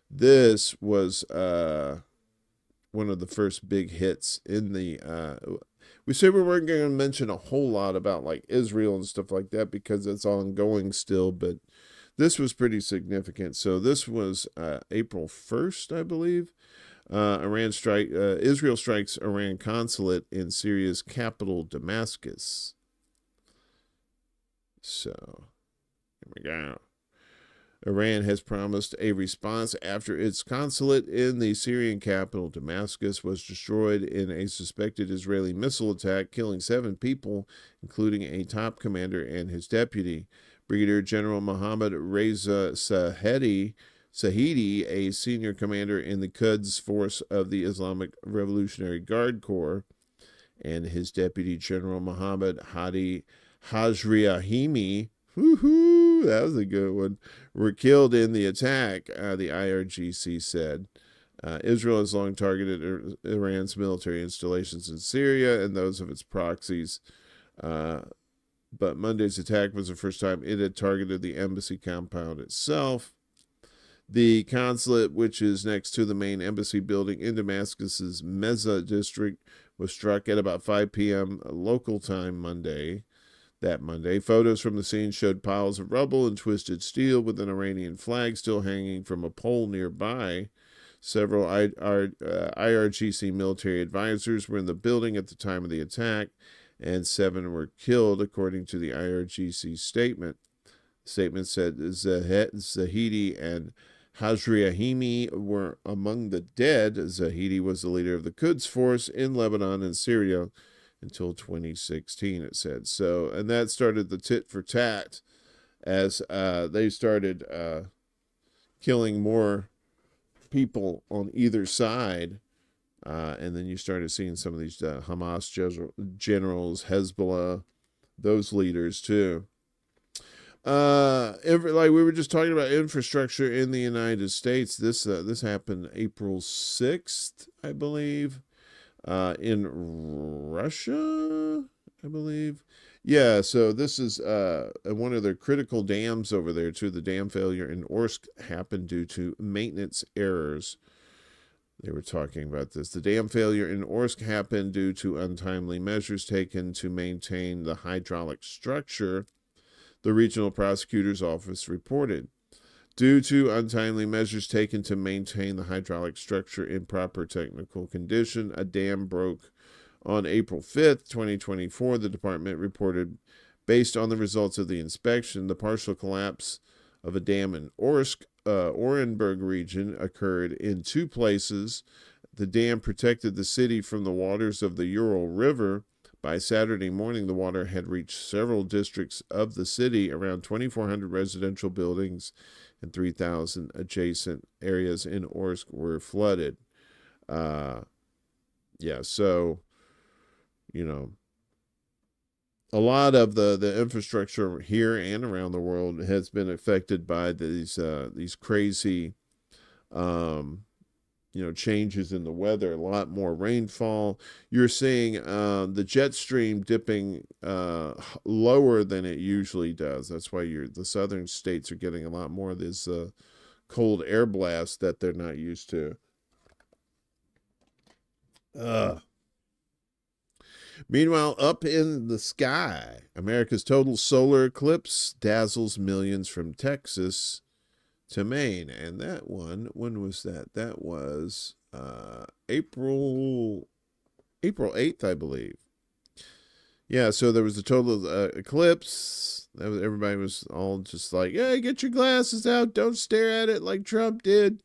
This was one of the first big hits in the... we said we weren't going to mention a whole lot about like Israel and stuff like that because it's ongoing still, but this was pretty significant. So this was April 1st, I believe. Israel strikes Iran consulate in Syria's capital, Damascus. So, here we go. Iran has promised a response after its consulate in the Syrian capital, Damascus, was destroyed in a suspected Israeli missile attack, killing 7 people, including a top commander and his deputy. Brigadier General Mohammed Reza Sahedi, a senior commander in the Quds force of the Islamic Revolutionary Guard Corps, and his deputy General Mohammed Hadi Hajriahimi, that was a good one, were killed in the attack, the IRGC said. Israel has long targeted Iran's military installations in Syria and those of its proxies. But Monday's attack was the first time it had targeted the embassy compound itself. The consulate, which is next to the main embassy building in Damascus's Meza district, was struck at about 5 p.m. local time Monday. Photos from the scene showed piles of rubble and twisted steel with an Iranian flag still hanging from a pole nearby. Several IRGC military advisors were in the building at the time of the attack, and 7 were killed, according to the IRGC statement. The statement said Zahidi and Hajriahimi were among the dead. Zahidi was the leader of the Quds force in Lebanon and Syria until 2016, it said. So, and that started the tit for tat as they started killing more people on either side. And then you started seeing some of these Hamas generals, Hezbollah, those leaders too. Like we were just talking about infrastructure in the United States. This happened April 6th, I believe. In Russia, I believe. Yeah, so this is one of their critical dams over there, too. The dam failure in Orsk happened due to maintenance errors. They were talking about this. The dam failure in Orsk happened due to untimely measures taken to maintain the hydraulic structure, the regional prosecutor's office reported. Due to untimely measures taken to maintain the hydraulic structure in proper technical condition, a dam broke on April 5th, 2024, the department reported. Based on the results of the inspection, the partial collapse of a dam in Orsk, Orenburg region occurred in 2 places. The dam protected the city from the waters of the Ural River. By Saturday morning, the water had reached several districts of the city. Around 2,400 residential buildings and 3,000 adjacent areas in Orsk were flooded. yeah, so, you know, a lot of the infrastructure here and around the world has been affected by these crazy, changes in the weather. A lot more rainfall. You're seeing the jet stream dipping lower than it usually does. That's why the southern states are getting a lot more of this cold air blast that they're not used to. Meanwhile, up in the sky, America's total solar eclipse dazzles millions from Texas to Maine. And that one, when was that? That was April 8th, I believe. Yeah, so there was a total eclipse. Everybody was all just like, hey, get your glasses out. Don't stare at it like Trump did.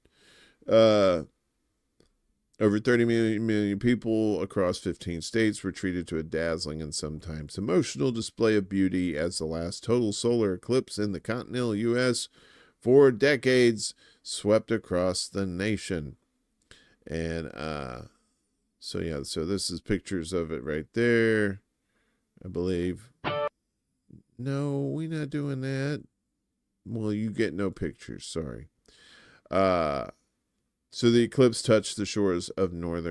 Over 30 million people across 15 states were treated to a dazzling and sometimes emotional display of beauty as the last total solar eclipse in the continental U.S. for decades swept across the nation. And so this is pictures of it right there, I believe. No, we're not doing that. Well, you get no pictures, sorry. So the eclipse touched the shores of North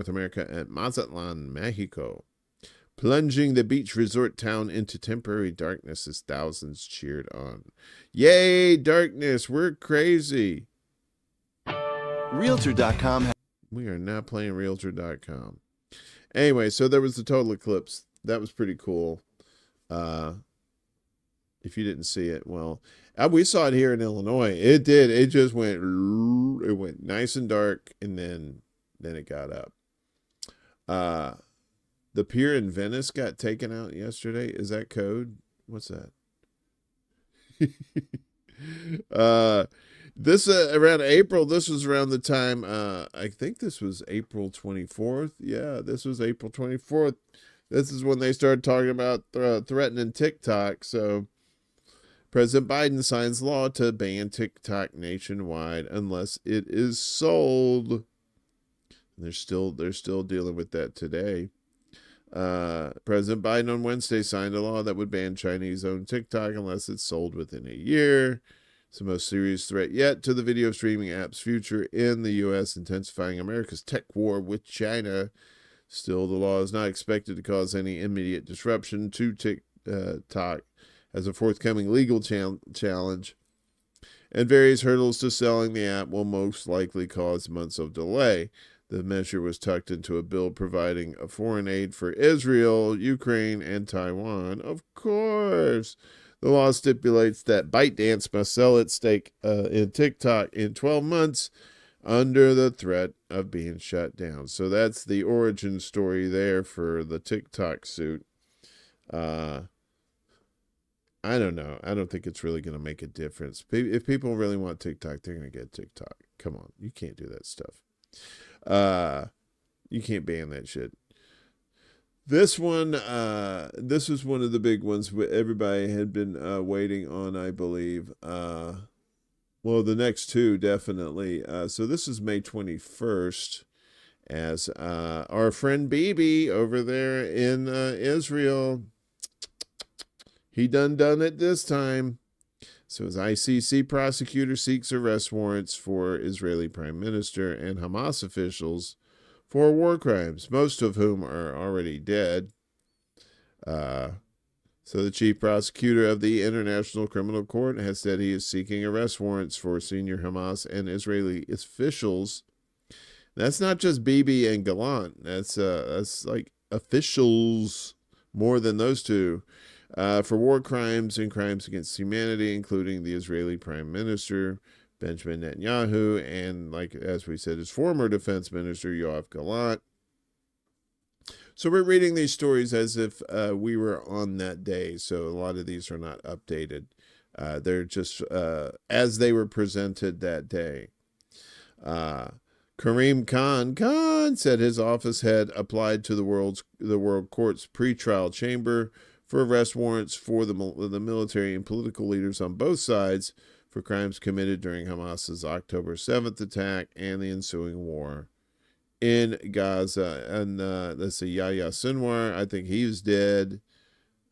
America at Mazatlan, Mexico, plunging the beach resort town into temporary darkness as thousands cheered on. Yay, darkness, we're crazy. Realtor.com. We are not playing Realtor.com. Anyway, so there was the total eclipse. That was pretty cool. If you didn't see it, well, we saw it here in Illinois. It did. It just went nice and dark, and then it got up. The pier in Venice got taken out yesterday. Is that code? What's that? This around April. This was around the time. I think this was April 24th. Yeah, this was April 24th. This is when they started talking about threatening TikTok. So President Biden signs law to ban TikTok nationwide unless it is sold. And they're still dealing with that today. President Biden on Wednesday signed a law that would ban Chinese-owned TikTok unless it's sold within a year. It's the most serious threat yet to the video streaming app's future in the U.S., intensifying America's tech war with China. Still, the law is not expected to cause any immediate disruption to TikTok as a forthcoming legal challenge, and various hurdles to selling the app will most likely cause months of delay. The measure was tucked into a bill providing a foreign aid for Israel, Ukraine, and Taiwan. Of course, the law stipulates that ByteDance must sell its stake in TikTok in 12 months under the threat of being shut down. So that's the origin story there for the TikTok suit. I don't know. I don't think it's really going to make a difference. If people really want TikTok, they're going to get TikTok. Come on. You can't do that stuff. You can't ban that shit. This one, this was one of the big ones everybody had been waiting on, I believe. Well, the next two, definitely. So this is May 21st, as our friend Bibi over there in Israel, he done it this time. So his ICC prosecutor seeks arrest warrants for Israeli Prime Minister and Hamas officials for war crimes, most of whom are already dead. So the chief prosecutor of the International Criminal Court has said he is seeking arrest warrants for senior Hamas and Israeli officials. That's not just Bibi and Gallant. That's like officials more than those two. For war crimes and crimes against humanity, including the Israeli Prime Minister, Benjamin Netanyahu, and, like as we said, his former defense minister, Yoav Gallant. So we're reading these stories as if we were on that day, so a lot of these are not updated. They're just as they were presented that day. Kareem Khan said his office had applied to the World Court's pretrial chamber for arrest warrants for the military and political leaders on both sides for crimes committed during Hamas's October 7th attack and the ensuing war in Gaza. And let's see, Yahya Sinwar, I think he's dead.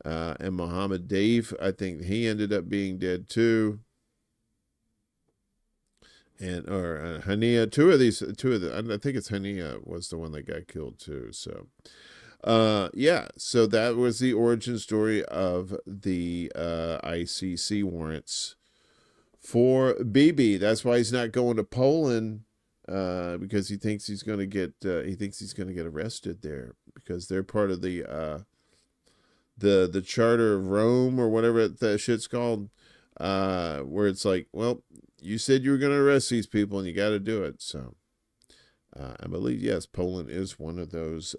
And Mohammed Daif, I think he ended up being dead too. And or Hania, I think it's Hania was the one that got killed too. So yeah, so that was the origin story of the ICC warrants for Bibi. That's why he's not going to Poland, because he thinks he's going to get arrested there, because they're part of the Charter of Rome or whatever that shit's called, where it's like, well, you said you were going to arrest these people and you got to do it. So I believe, yes, Poland is one of those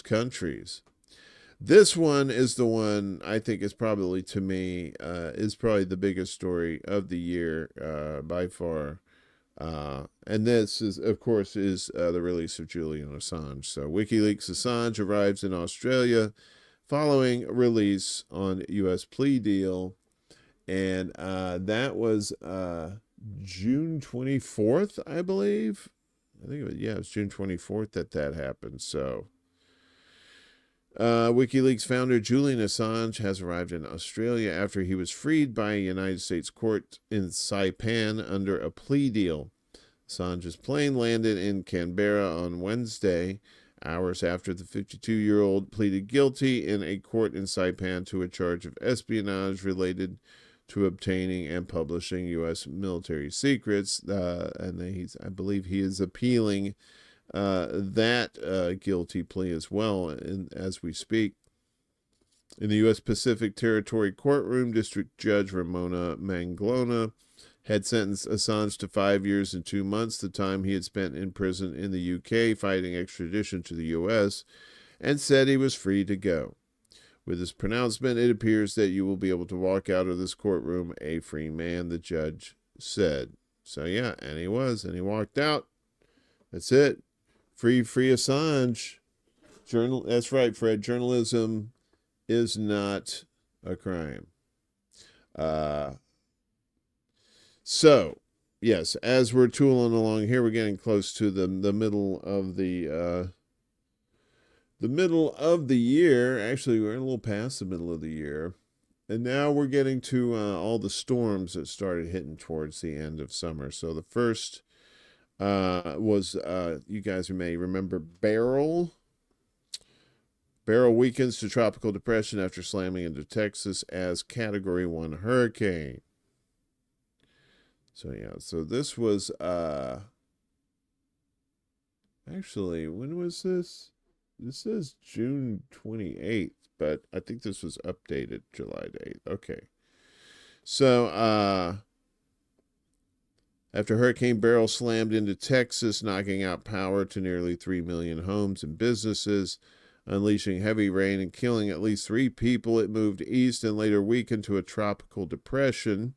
countries. This one is the one I think is probably, to me, is probably the biggest story of the year by far. And this is, of course, the release of Julian Assange. So WikiLeaks Assange arrives in Australia following release on U.S. plea deal. And that was June 24th, I believe. I think it was June 24th that happened. So WikiLeaks founder Julian Assange has arrived in Australia after he was freed by a United States court in Saipan under a plea deal. Assange's plane landed in Canberra on Wednesday, hours after the 52-year-old pleaded guilty in a court in Saipan to a charge of espionage related to obtaining and publishing U.S. military secrets. And I believe he is appealing that guilty plea as well, as we speak. In the U.S. Pacific Territory courtroom, District Judge Ramona Manglona had sentenced Assange to 5 years and 2 months, the time he had spent in prison in the UK fighting extradition to the U.S., and said he was free to go. With this pronouncement, it appears that you will be able to walk out of this courtroom a free man, the judge said. So yeah, and he walked out. That's it. Free Assange. That's right, Fred. Journalism is not a crime. So, yes, as we're tooling along here, we're getting close to the middle of the year. Actually, we're a little past the middle of the year, and now we're getting to all the storms that started hitting towards the end of summer. So the first was, you guys may remember, Beryl. Beryl weakens to tropical depression after slamming into Texas as Category 1 hurricane. So yeah, so this was, actually, when was this? This is June 28th, but I think this was updated July 8th. Okay. So, after Hurricane Beryl slammed into Texas, knocking out power to nearly 3 million homes and businesses, unleashing heavy rain and killing at least 3 people, it moved east and later weakened to a tropical depression.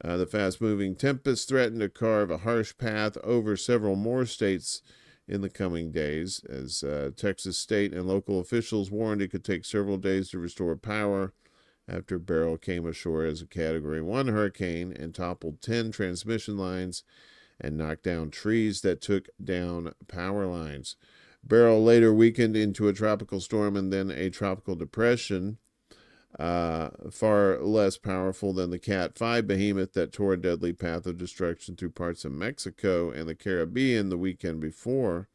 The fast-moving tempest threatened to carve a harsh path over several more states in the coming days, as Texas state and local officials warned it could take several days to restore power after Beryl came ashore as a Category 1 hurricane and toppled 10 transmission lines and knocked down trees that took down power lines. Beryl later weakened into a tropical storm and then a tropical depression, far less powerful than the Cat 5 behemoth that tore a deadly path of destruction through parts of Mexico and the Caribbean the weekend before.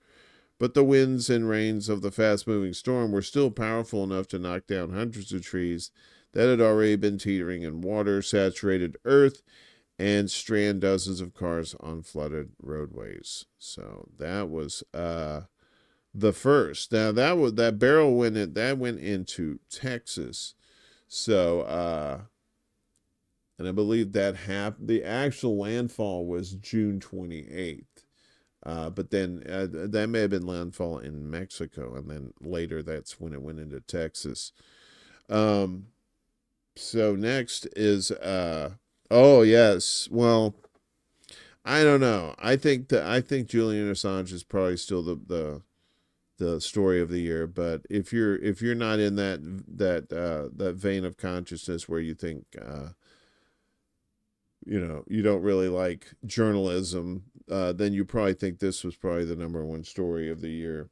But the winds and rains of the fast-moving storm were still powerful enough to knock down hundreds of trees that had already been teetering in water, saturated earth, and strand dozens of cars on flooded roadways. So that was the first. Now that Beryl went into Texas. So, and I believe the actual landfall was June 28th. But then that may have been landfall in Mexico, and then later that's when it went into Texas. So next is, oh yes, well, I don't know. I think Julian Assange is probably still the story of the year, but if you're not in that vein of consciousness where you think you don't really like journalism, then you probably think this was probably the number one story of the year.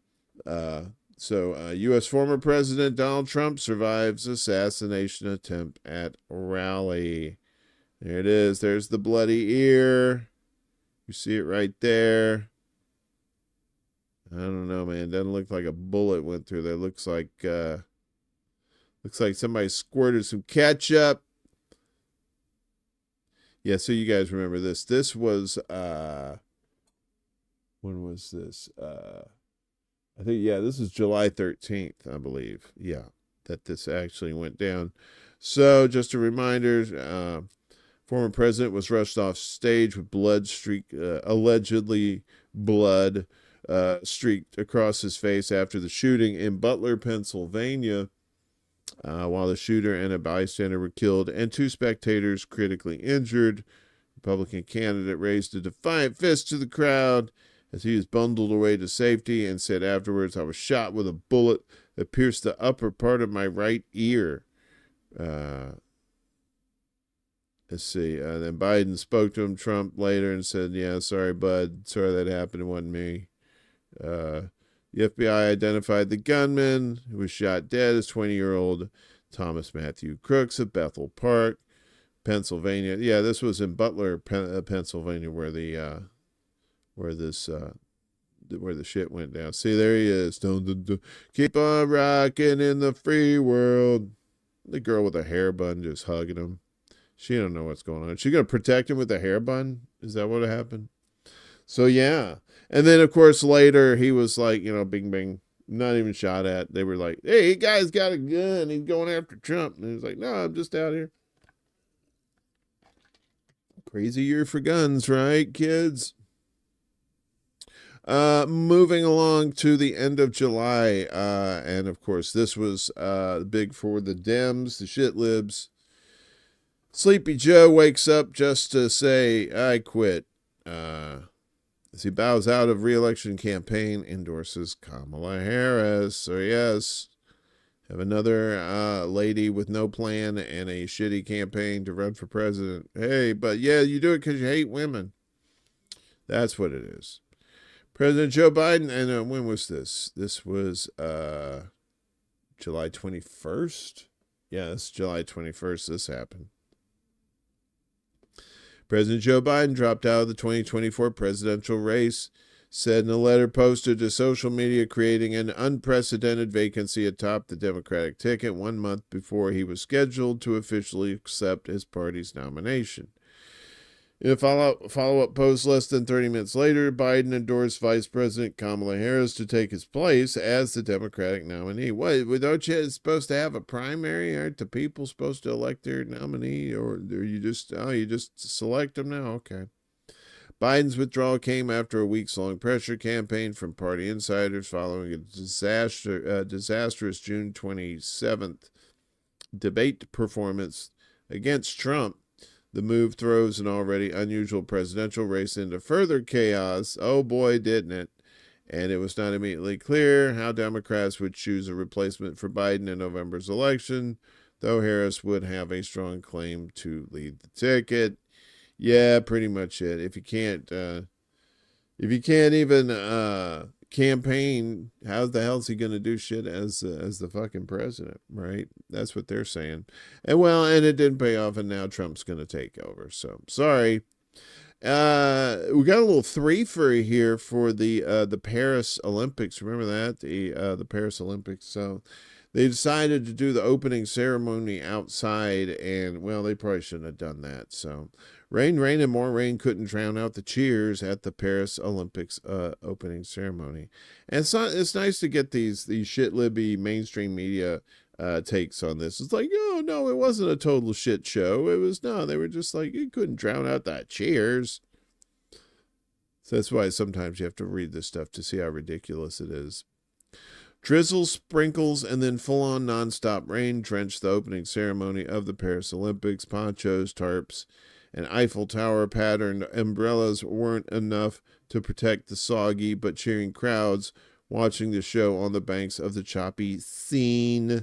U.S. former President Donald Trump survives assassination attempt at rally. There it is. There's the bloody ear. You see it right there. I don't know, man. Doesn't look like a bullet went through there. Looks like somebody squirted some ketchup. Yeah, so you guys remember this. This was when was this? I think, yeah, this is July 13th, I believe. Yeah, that this actually went down. So just a reminder, former president was rushed off stage with allegedly blood streaked across his face after the shooting in Butler, Pennsylvania, while the shooter and a bystander were killed and 2 spectators critically injured. Republican candidate raised a defiant fist to the crowd as he was bundled away to safety and said afterwards, "I was shot with a bullet that pierced the upper part of my right ear." Let's see. Then Biden spoke to him, Trump, later and said, "Yeah, sorry, bud. Sorry that happened. It wasn't me." The FBI identified the gunman who was shot dead as 20-year-old Thomas Matthew Crooks of Bethel Park, Pennsylvania. Yeah, this was in Butler, Pennsylvania, where the shit went down. See, there he is. Keep on rocking in the free world. The girl with a hair bun just hugging him. She don't know what's going on. She gonna protect him with a hair bun? Is that what happened? So yeah. And then of course later he was like, bing bing, not even shot at. They were like, "Hey, guy's got a gun. He's going after Trump." And he was like, "No, I'm just out here." Crazy year for guns, right, kids? Moving along to the end of July, and of course this was big for the Dems, the shit libs. Sleepy Joe wakes up just to say, "I quit." As he bows out of re-election campaign, endorses Kamala Harris. So yes, have another lady with no plan and a shitty campaign to run for president. Hey, but yeah, you do it because you hate women. That's what it is. President Joe Biden, and when was this? This was July 21st? Yeah, it's July 21st this happened. President Joe Biden dropped out of the 2024 presidential race, said in a letter posted to social media, creating an unprecedented vacancy atop the Democratic ticket 1 month before he was scheduled to officially accept his party's nomination. In a follow-up post less than 30 minutes later, Biden endorsed Vice President Kamala Harris to take his place as the Democratic nominee. What, don't you supposed to have a primary? Aren't the people supposed to elect their nominee, or you just select them now? Okay. Biden's withdrawal came after a weeks-long pressure campaign from party insiders following a disastrous June 27th debate performance against Trump. The move throws an already unusual presidential race into further chaos. Oh boy, didn't it? And it was not immediately clear how Democrats would choose a replacement for Biden in November's election, though Harris would have a strong claim to lead the ticket. Yeah, pretty much it. If you can't even campaign, how the hell is he going to do shit as the fucking president, right? That's what they're saying. And it didn't pay off, and now Trump's going to take over. So sorry. We got a little three-fer here for the Paris Olympics. Remember that? The Paris Olympics. So they decided to do the opening ceremony outside, and they probably shouldn't have done that. So rain, and more rain couldn't drown out the cheers at the Paris Olympics opening ceremony. And it's nice to get these shit-libby mainstream media takes on this. It's like, oh no, it wasn't a total shit show. They were just like, it couldn't drown out that cheers. So that's why sometimes you have to read this stuff to see how ridiculous it is. Drizzle, sprinkles, and then full-on nonstop rain drenched the opening ceremony of the Paris Olympics. Ponchos, tarps, and Eiffel Tower patterned umbrellas weren't enough to protect the soggy but cheering crowds watching the show on the banks of the choppy Seine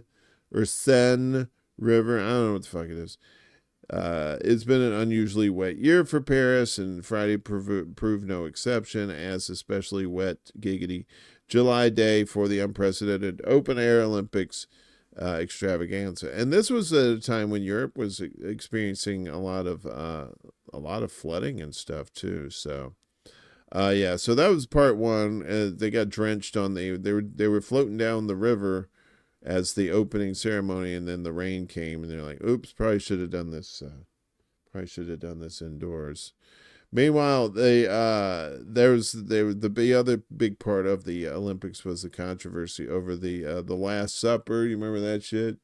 River. I don't know what the fuck it is. It's been an unusually wet year for Paris, and Friday proved no exception, as especially wet, giggity July day for the unprecedented open-air Olympics extravaganza. And this was a time when Europe was experiencing a lot of flooding and stuff too. So, yeah. So that was part one. They got drenched on they were floating down the river as the opening ceremony, and then the rain came, and they're like, "Oops, probably should have done this. Probably should have done this indoors." Meanwhile, the other big part of the Olympics was the controversy over the Last Supper. You remember that shit?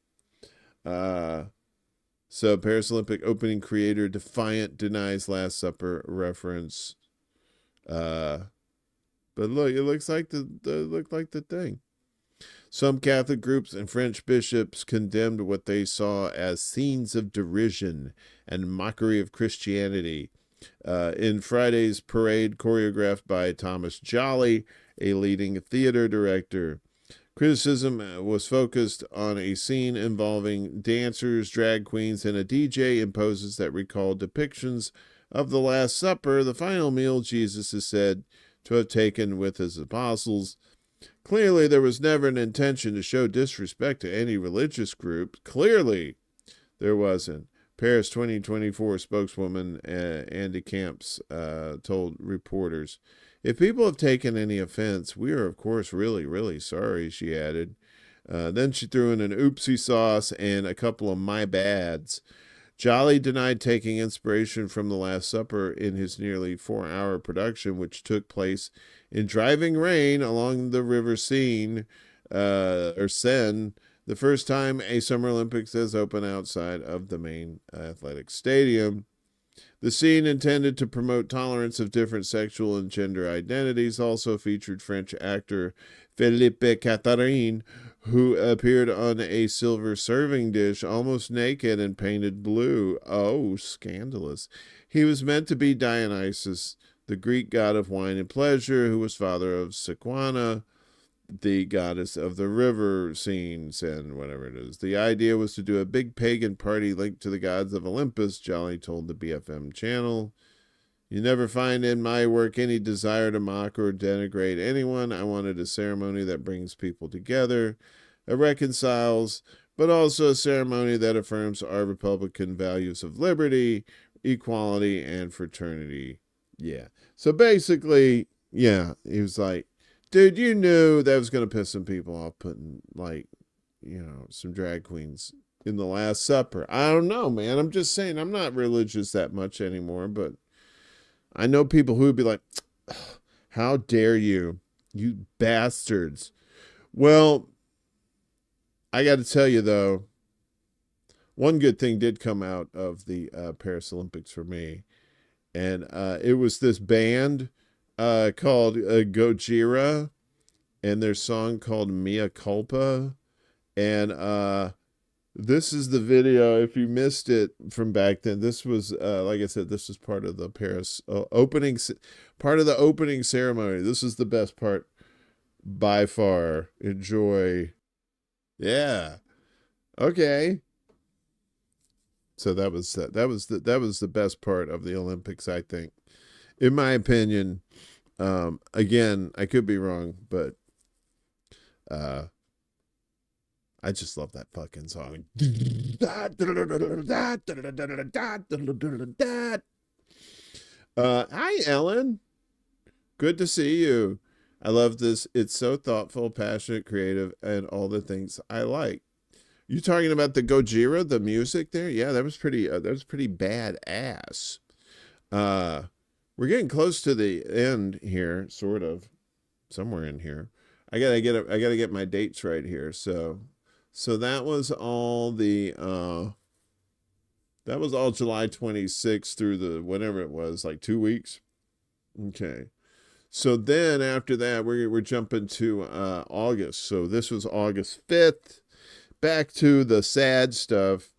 So Paris Olympic opening creator Defiant denies Last Supper reference. But look, it looks like the thing. Some Catholic groups and French bishops condemned what they saw as scenes of derision and mockery of Christianity in Friday's parade choreographed by Thomas Jolly, a leading theater director. Criticism was focused on a scene involving dancers, drag queens, and a DJ in poses that recalled depictions of the Last Supper, the final meal Jesus is said to have taken with his apostles. Clearly, there was never an intention to show disrespect to any religious group. Clearly, there wasn't. Paris 2024 spokeswoman Andy Camps told reporters, "If people have taken any offense, we are, of course, really, really sorry," she added. Then she threw in an oopsie sauce and a couple of my bads. Jolly denied taking inspiration from the Last Supper in his nearly 4-hour production, which took place in driving rain along the river Seine, or Seine, the first time a Summer Olympics has opened outside of the main athletic stadium. The scene, intended to promote tolerance of different sexual and gender identities, also featured French actor Philippe Catherine, who appeared on a silver serving dish, almost naked and painted blue. Oh, scandalous. He was meant to be Dionysus, the Greek god of wine and pleasure, who was father of Sequana, the goddess of the river scenes and whatever it is. The idea was to do a big pagan party linked to the gods of Olympus, Jolly told the BFM channel. "You never find in my work any desire to mock or denigrate anyone. I wanted a ceremony that brings people together, that reconciles, but also a ceremony that affirms our Republican values of liberty, equality, and fraternity." Yeah. So basically, yeah, he was like, dude, you knew that was going to piss some people off putting, like, some drag queens in the Last Supper. I don't know, man. I'm just saying, I'm not religious that much anymore, but I know people who would be like, how dare you, you bastards. Well, I got to tell you, though, one good thing did come out of the Paris Olympics for me, and it was this band called Gojira, and their song called Mea Culpa. And this is the video. If you missed it from back then, this was, like I said, this was part of the Paris opening ceremony. This is the best part by far. Enjoy. Yeah. Okay. So that was the best part of the Olympics, I think, in my opinion. Again, I could be wrong, but I just love that fucking song. Hi, Ellen. Good to see you. I love this. It's so thoughtful, passionate, creative, and all the things I like. You talking about the Gojira, the music there? Yeah, that was pretty badass. We're getting close to the end here, sort of, somewhere in here. I gotta get my dates right here. So that was all July 26th through the whatever it was, like 2 weeks. Okay. So then after that, we're jumping to August. So this was August 5th. Back to the sad stuff.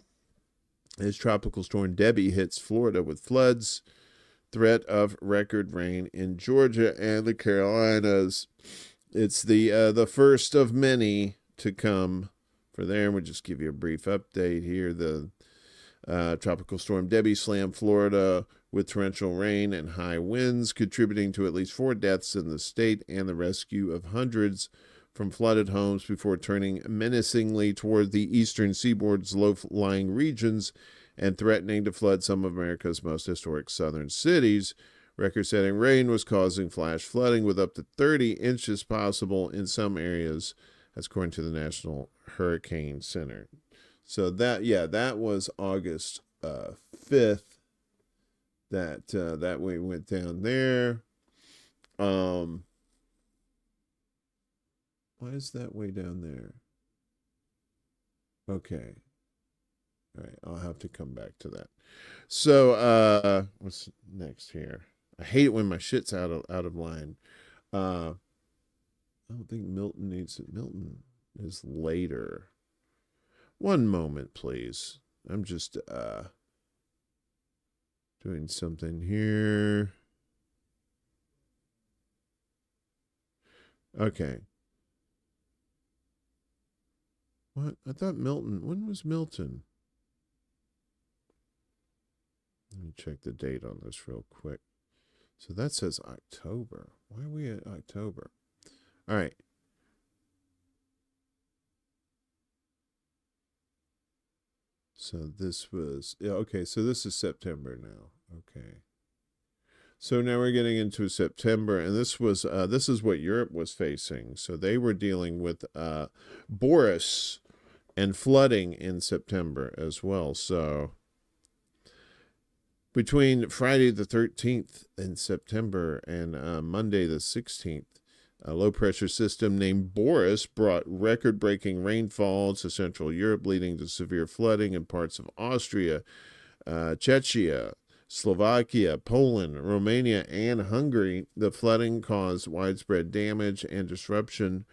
As Tropical Storm Debbie hits Florida with floods, threat of record rain in Georgia and the Carolinas. It's the first of many to come for there. We'll just give you a brief update here. Tropical Storm Debbie slammed Florida with torrential rain and high winds, contributing to at least 4 deaths in the state and the rescue of hundreds from flooded homes before turning menacingly toward the eastern seaboard's low-lying regions and threatening to flood some of America's most historic southern cities. Record-setting rain was causing flash flooding with up to 30 inches possible in some areas, as according to the National Hurricane Center. So that was August 5th. That way went down there. Why is that way down there? Okay. All right, I'll have to come back to that. So, what's next here? I hate it when my shit's out of line. I don't think Milton needs it. Milton is later. One moment, please. I'm just doing something here. Okay. What? I thought Milton. When was Milton? Let me check the date on this real quick. So that says October. Why are we at October? All right. So this was, yeah, okay, so this is September now. Okay. So now we're getting into September, and this is what Europe was facing. So they were dealing with Boris and flooding in September as well. So between Friday the 13th in September and Monday the 16th, a low-pressure system named Boris brought record-breaking rainfall to Central Europe, leading to severe flooding in parts of Austria, Czechia, Slovakia, Poland, Romania, and Hungary. The flooding caused widespread damage and disruption,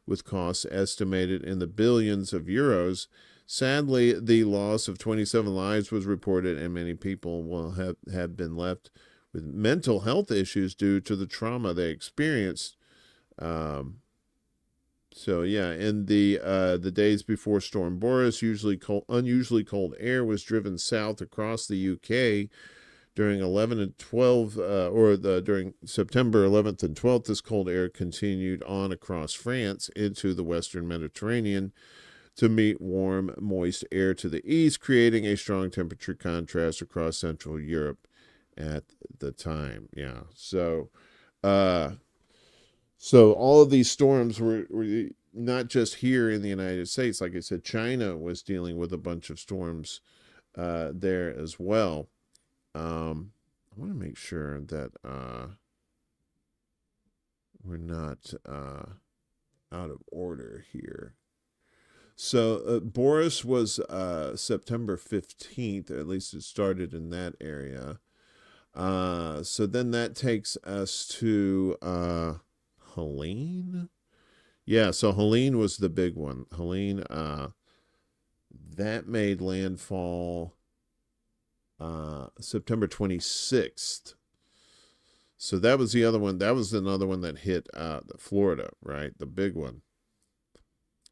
with costs estimated in the billions of euros. Sadly, the loss of 27 lives was reported, and many people will have been left with mental health issues due to the trauma they experienced. So yeah, in the days before Storm Boris, unusually cold air was driven south across the UK during 11 and 12, during September 11th and 12th. This cold air continued on across France into the Western Mediterranean to meet warm, moist air to the east, creating a strong temperature contrast across Central Europe at the time. Yeah, so all of these storms were not just here in the United States. Like I said, China was dealing with a bunch of storms there as well. I want to make sure that we're not out of order here. So Boris was September 15th, or at least it started in that area. So then that takes us to Helene. Yeah, so Helene was the big one. Helene, that made landfall September 26th. So that was the other one. That was another one that hit Florida, right? The big one.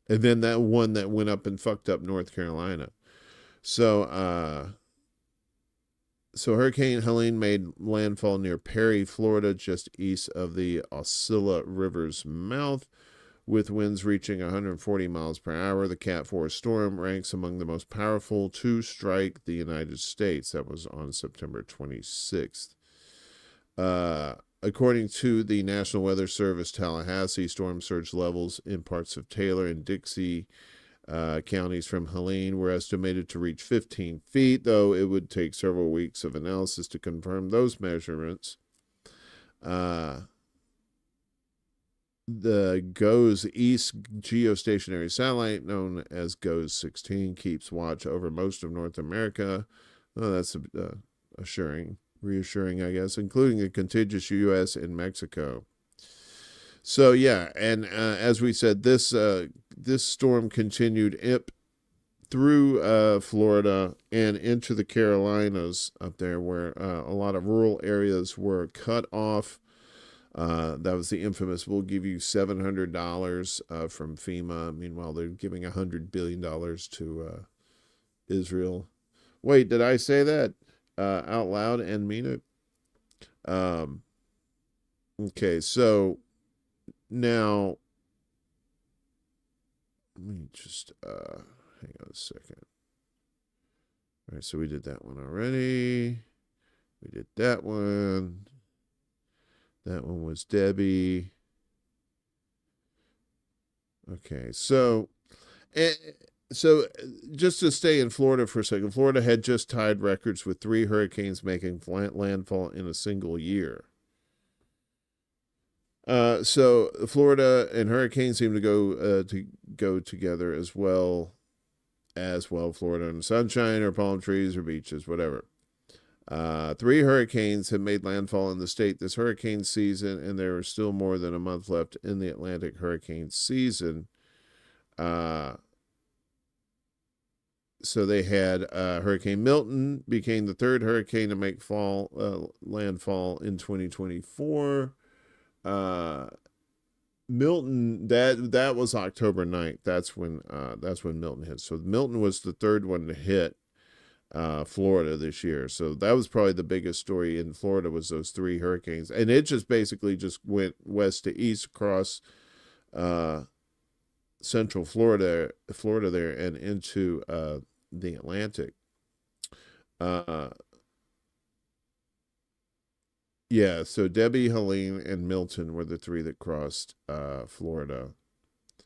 And then that one that went up and fucked up North Carolina. So Hurricane Helene made landfall near Perry, Florida, just east of the Osceola River's mouth, with winds reaching 140 miles per hour. The Cat 4 storm ranks among the most powerful to strike the United States. That was on September 26th. According to the National Weather Service, Tallahassee storm surge levels in parts of Taylor and Dixie counties from Helene were estimated to reach 15 feet, though it would take several weeks of analysis to confirm those measurements. The GOES East geostationary satellite, known as GOES 16, keeps watch over most of North America. Well, that's reassuring, I guess, including the contiguous U.S. and Mexico. So yeah, and as we said, this storm continued through Florida and into the Carolinas up there, where a lot of rural areas were cut off. That was the infamous, we'll give you $700 from FEMA. Meanwhile, they're giving $100 billion to Israel. Wait, did I say that out loud and mean it? Okay, so now let me just hang on a second. All right, so we did that one already. We did that one. That one was Debbie. Okay, so just to stay in Florida for a second, Florida had just tied records with 3 hurricanes making landfall in a single year. So Florida and hurricanes seem to go together as well. Florida and sunshine or palm trees or beaches, whatever. 3 hurricanes have made landfall in the state this hurricane season, and there are still more than a month left in the Atlantic hurricane season. So they had Hurricane Milton became the 3rd hurricane to make landfall in 2024. Milton, that was October 9th. That's when Milton hit. So Milton was the 3rd one to hit Florida this year. So that was probably the biggest story in Florida, was those 3 hurricanes. And it just basically just went west to east across central Florida there and into the Atlantic. Yeah, so Debbie, Helene, and Milton were the 3 that crossed Florida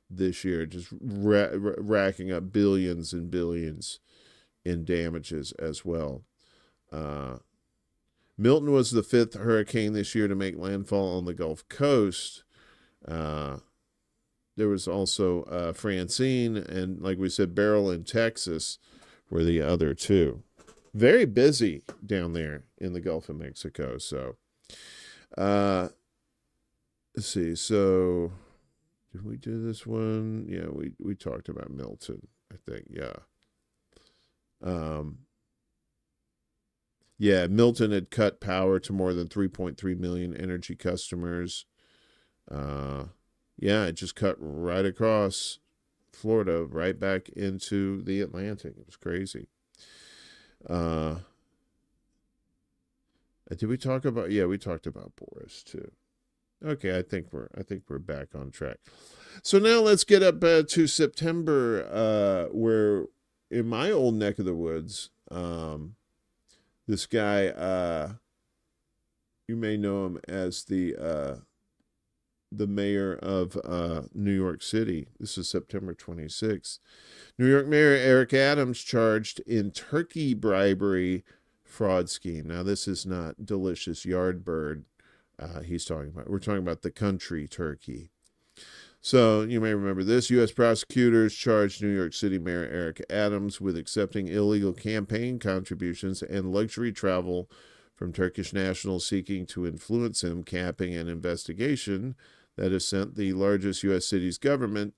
this year, just racking up billions and billions in damages as well. Milton was the 5th hurricane this year to make landfall on the Gulf Coast. There was also Francine and, like we said, Beryl in Texas were the other 2. Very busy down there in the Gulf of Mexico. So, let's see. So, did we do this one? Yeah, we talked about Milton, I think. Yeah. Yeah, Milton had cut power to more than 3.3 million energy customers. Yeah, it just cut right across Florida, right back into the Atlantic. It was crazy. Did we talk about? Yeah, we talked about Boris too. Okay, I think we're back on track. So now let's get up to September, where in my old neck of the woods, this guy, you may know him as the mayor of New York City. This is September 26th. New York Mayor Eric Adams charged in turkey bribery fraud scheme. Now, this is not delicious yard bird he's talking about. We're talking about the country turkey. So you may remember this. U.S. prosecutors charged New York City Mayor Eric Adams with accepting illegal campaign contributions and luxury travel from Turkish nationals seeking to influence him, capping an investigation that has sent the largest U.S. city's government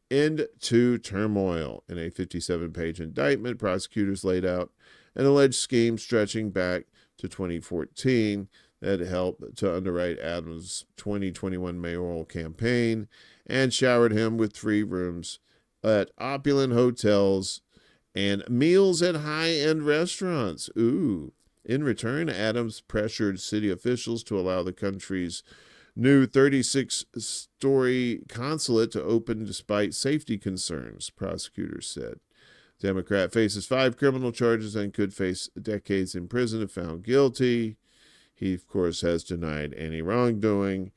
into turmoil. In a 57-page indictment, prosecutors laid out an alleged scheme stretching back to 2014 that helped to underwrite Adams' 2021 mayoral campaign and showered him with free rooms at opulent hotels and meals at high-end restaurants. Ooh. In return, Adams pressured city officials to allow the country's new 36-story consulate to open despite safety concerns, prosecutors said. Democrat faces 5 criminal charges and could face decades in prison if found guilty. He, of course, has denied any wrongdoing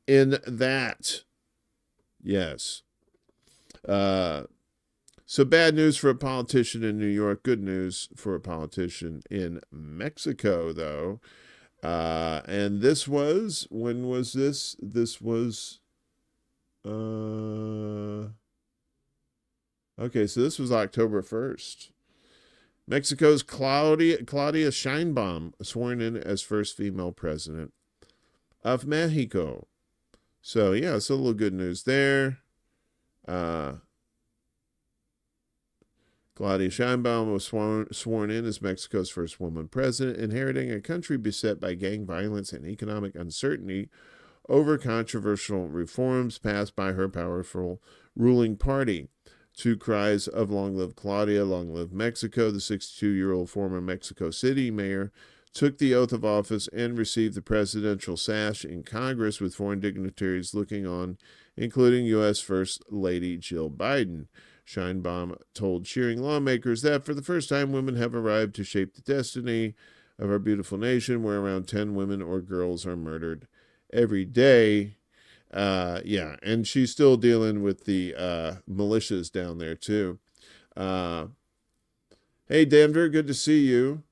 in that. Yes. So bad news for a politician in New York. Good news for a politician in Mexico, though. And this was, when was this? This was, okay, so this was October 1st. Mexico's Claudia Sheinbaum sworn in as first female president of Mexico. So, yeah, it's a little good news there. Claudia Sheinbaum was sworn in as Mexico's first woman president, inheriting a country beset by gang violence and economic uncertainty over controversial reforms passed by her powerful ruling party. to cries of "Long live Claudia, long live Mexico." The 62-year-old former Mexico City mayor took the oath of office and received the presidential sash in Congress, with foreign dignitaries looking on, including U.S. First Lady Jill Biden. Sheinbaum told cheering lawmakers that for the first time, women have arrived to shape the destiny of our beautiful nation, where around 10 women or girls are murdered every day. Yeah, and she's still dealing with the militias down there, too. Hey, Denver, good to see you.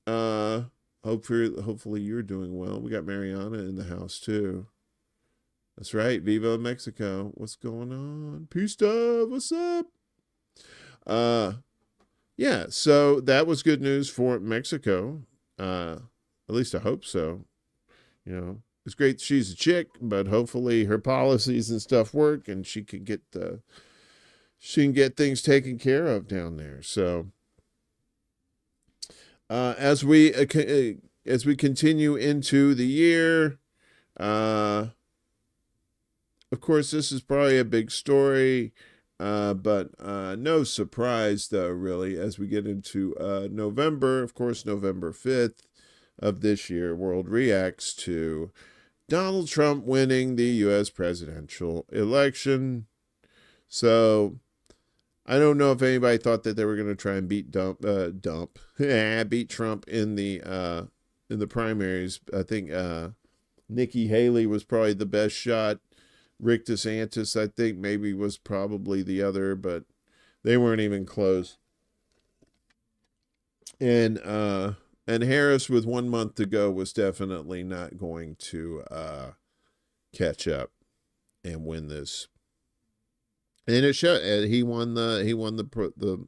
Hopefully you're doing well. We got Mariana in the house, too. That's right. Viva Mexico. What's going on? Peace stuff. What's up? Yeah, so that was good news for Mexico. At least I hope so. You know, it's great she's a chick, but hopefully her policies and stuff work and she can get things taken care of down there. So as we continue into the year, of course, this is probably a big story, but no surprise, though, really, as we get into November. Of course, November 5th of this year, world reacts to Donald Trump winning the U.S. presidential election. So I don't know if anybody thought that they were going to try and beat beat Trump in the primaries. I think Nikki Haley was probably the best shot. Rick DeSantis, I think, maybe was probably the other, but they weren't even close. And Harris, with 1 month to go, was definitely not going to catch up and win this. And it showed. He won the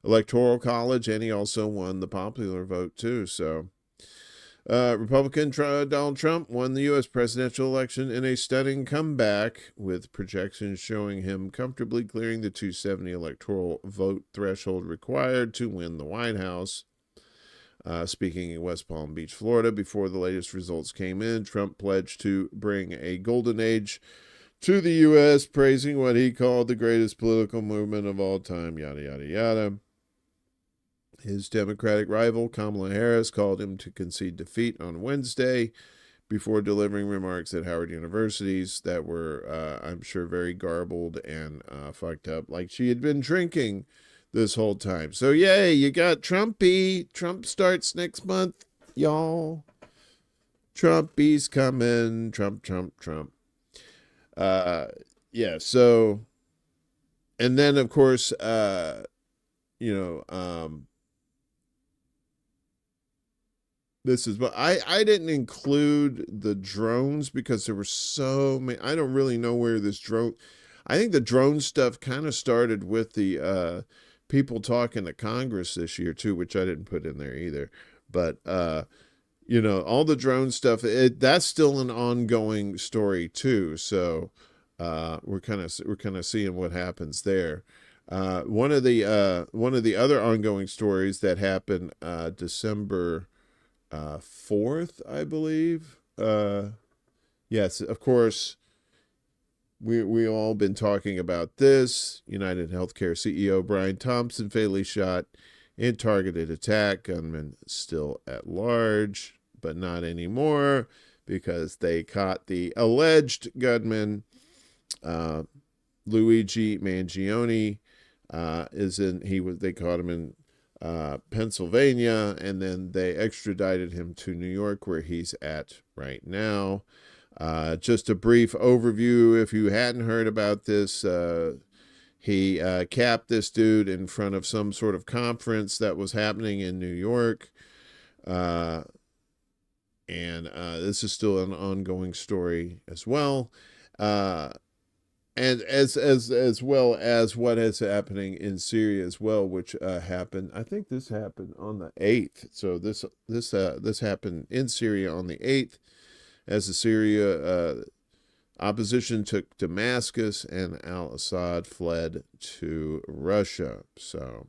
Electoral College, and he also won the popular vote too. So, Republican Donald Trump won the U.S. presidential election in a stunning comeback, with projections showing him comfortably clearing the 270 electoral vote threshold required to win the White House. Speaking in West Palm Beach, Florida, before the latest results came in, Trump pledged to bring a golden age to the U.S., praising what he called the greatest political movement of all time, yada, yada, yada. His Democratic rival, Kamala Harris, called him to concede defeat on Wednesday before delivering remarks at Howard University's that were, I'm sure, very garbled and fucked up, like she had been drinking this whole time. So, yay, you got Trumpy. Trump starts next month, y'all. Trumpy's coming. Trump. Yeah, so, and then, of course, this is, but I didn't include the drones because there were so many. I don't really know where this drone, I think the drone stuff kind of started with the people talking to Congress this year too, which I didn't put in there either. But all the drone stuff, that's still an ongoing story too. So we're kind of seeing what happens there. One of the other ongoing stories that happened December 4th, I believe. Yes, of course. We all been talking about this. United Healthcare CEO Brian Thompson fatally shot in targeted attack. Gunman still at large, but not anymore because they caught the alleged gunman. Luigi Mangione they caught him in Pennsylvania, and then they extradited him to New York, where he's at right now. Just a brief overview, if you hadn't heard about this, he capped this dude in front of some sort of conference that was happening in New York. And this is still an ongoing story as well. And as well as what is happening in Syria as well, which happened. I think this happened on the 8th. So this happened in Syria on the 8th, as the Syria opposition took Damascus and al-Assad fled to Russia. So,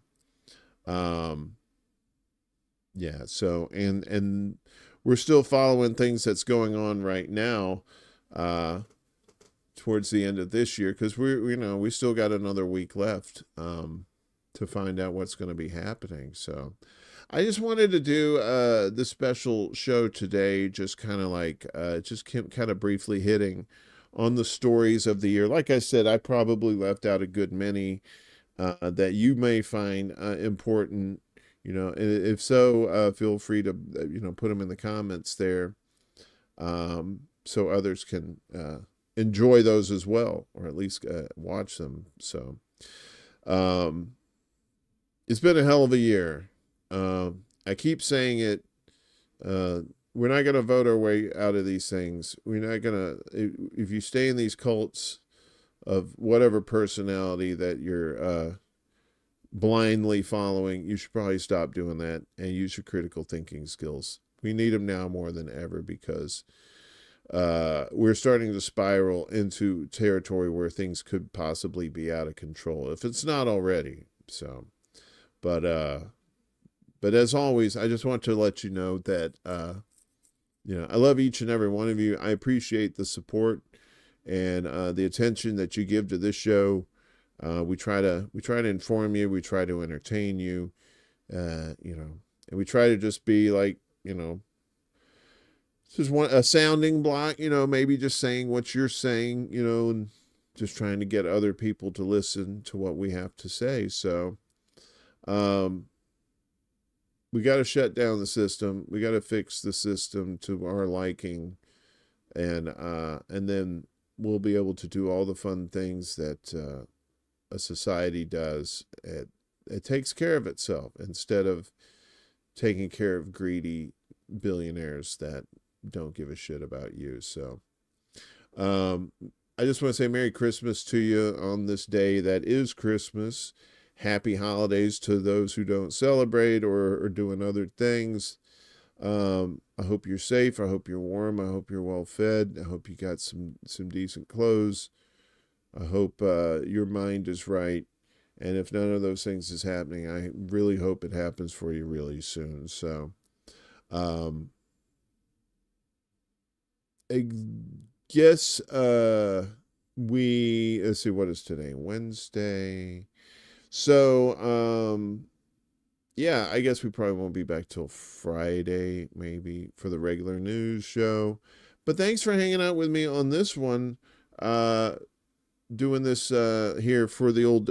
yeah. So and we're still following things that's going on right now. towards the end of this year, because we still got another week left to find out what's going to be happening. So I just wanted to do this special show today, just kind of like kind of briefly hitting on the stories of the year. Like I said, I probably left out a good many that you may find important. And if so, feel free to put them in the comments there, so others can enjoy those as well, or at least watch them. So it's been a hell of a year. I keep saying it. We're not going to vote our way out of these things. We're not going to, if you stay in these cults of whatever personality that you're blindly following, you should probably stop doing that and use your critical thinking skills. We need them now more than ever, because we're starting to spiral into territory where things could possibly be out of control, if it's not already. So, but as always, I just want to let you know that, I love each and every one of you. I appreciate the support and the attention that you give to this show. We try to inform you. We try to entertain you, and we try to just be like, just a sounding block, maybe just saying what you're saying, and just trying to get other people to listen to what we have to say. So, we got to shut down the system. We got to fix the system to our liking, and then we'll be able to do all the fun things that a society does. It takes care of itself instead of taking care of greedy billionaires that don't give a shit about you. So I just want to say Merry Christmas to you on this day that is Christmas. Happy holidays to those who don't celebrate or are doing other things. I hope you're safe. I hope you're warm. I hope you're well fed. I hope you got some decent clothes. I hope your mind is right. And if none of those things is happening, I really hope it happens for you really soon. So, I guess let's see, what is today? Wednesday. So, yeah, I guess we probably won't be back till Friday, maybe, for the regular news show. But thanks for hanging out with me on this one. Doing this here for the old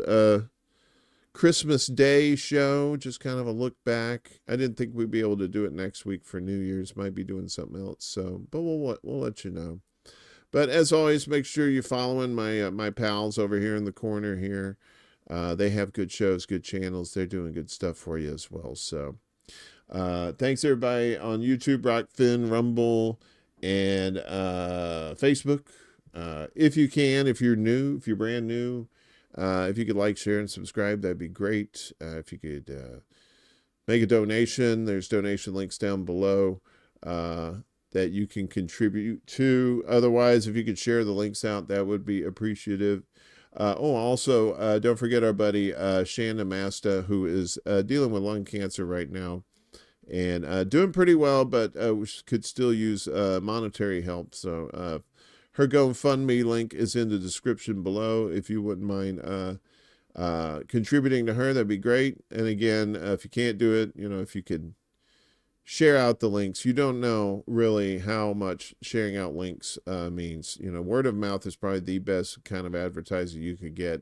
Christmas Day show, just kind of a look back. I didn't think we'd be able to do it next week for New Year's. Might be doing something else. So, but we'll let you know. But as always, make sure you're following my pals over here in the corner here. They have good shows, good channels. They're doing good stuff for you as well. So, thanks everybody on YouTube, Rockfin, Rumble, and Facebook. If you can, if you're new, if you're brand new, if you could like, share, and subscribe, that'd be great. If you could make a donation, there's donation links down below that you can contribute to. Otherwise, if you could share the links out, that would be appreciative. Also, don't forget our buddy Chanda Masta, who is dealing with lung cancer right now and doing pretty well, but could still use monetary help. So her GoFundMe link is in the description below. If you wouldn't mind contributing to her, that'd be great. And again, if you can't do it, if you could share out the links. You don't know really how much sharing out links means. Word of mouth is probably the best kind of advertising you could get.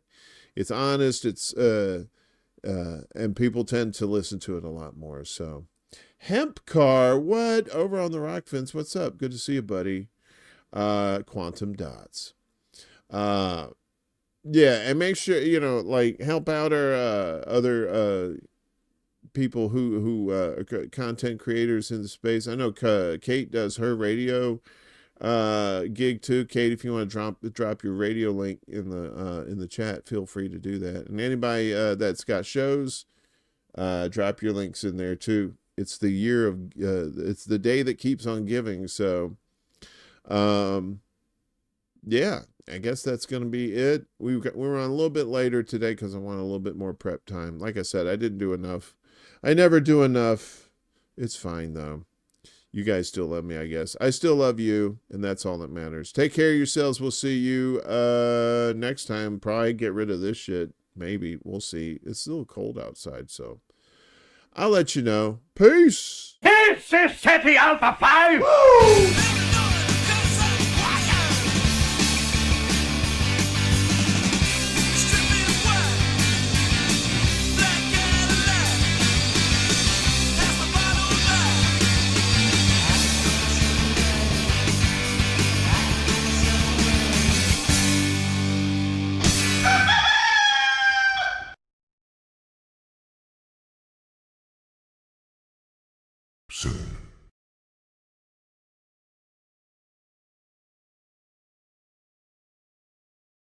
It's honest. It's and people tend to listen to it a lot more. So, Hemp Car, what over on the Rock Fence? What's up? Good to see you, buddy. Quantum Dots. Yeah, and make sure help out our other people who are content creators in the space. I know Kate does her radio gig too. Kate, if you want to drop your radio link in the chat, feel free to do that. And anybody that's got shows, drop your links in there too. It's the year of it's the day that keeps on giving. So yeah, I guess that's going to be it. We were on a little bit later today because I want a little bit more prep time. Like I said, I didn't do enough. I never do enough. It's fine though. you guys still love me, I guess. I still love you, and that's all that matters. Take care of yourselves. We'll see you next time. Probably get rid of this shit. Maybe. We'll see. It's a little cold outside, so I'll let you know. Peace! This is City Alpha 5! Woo! Soon.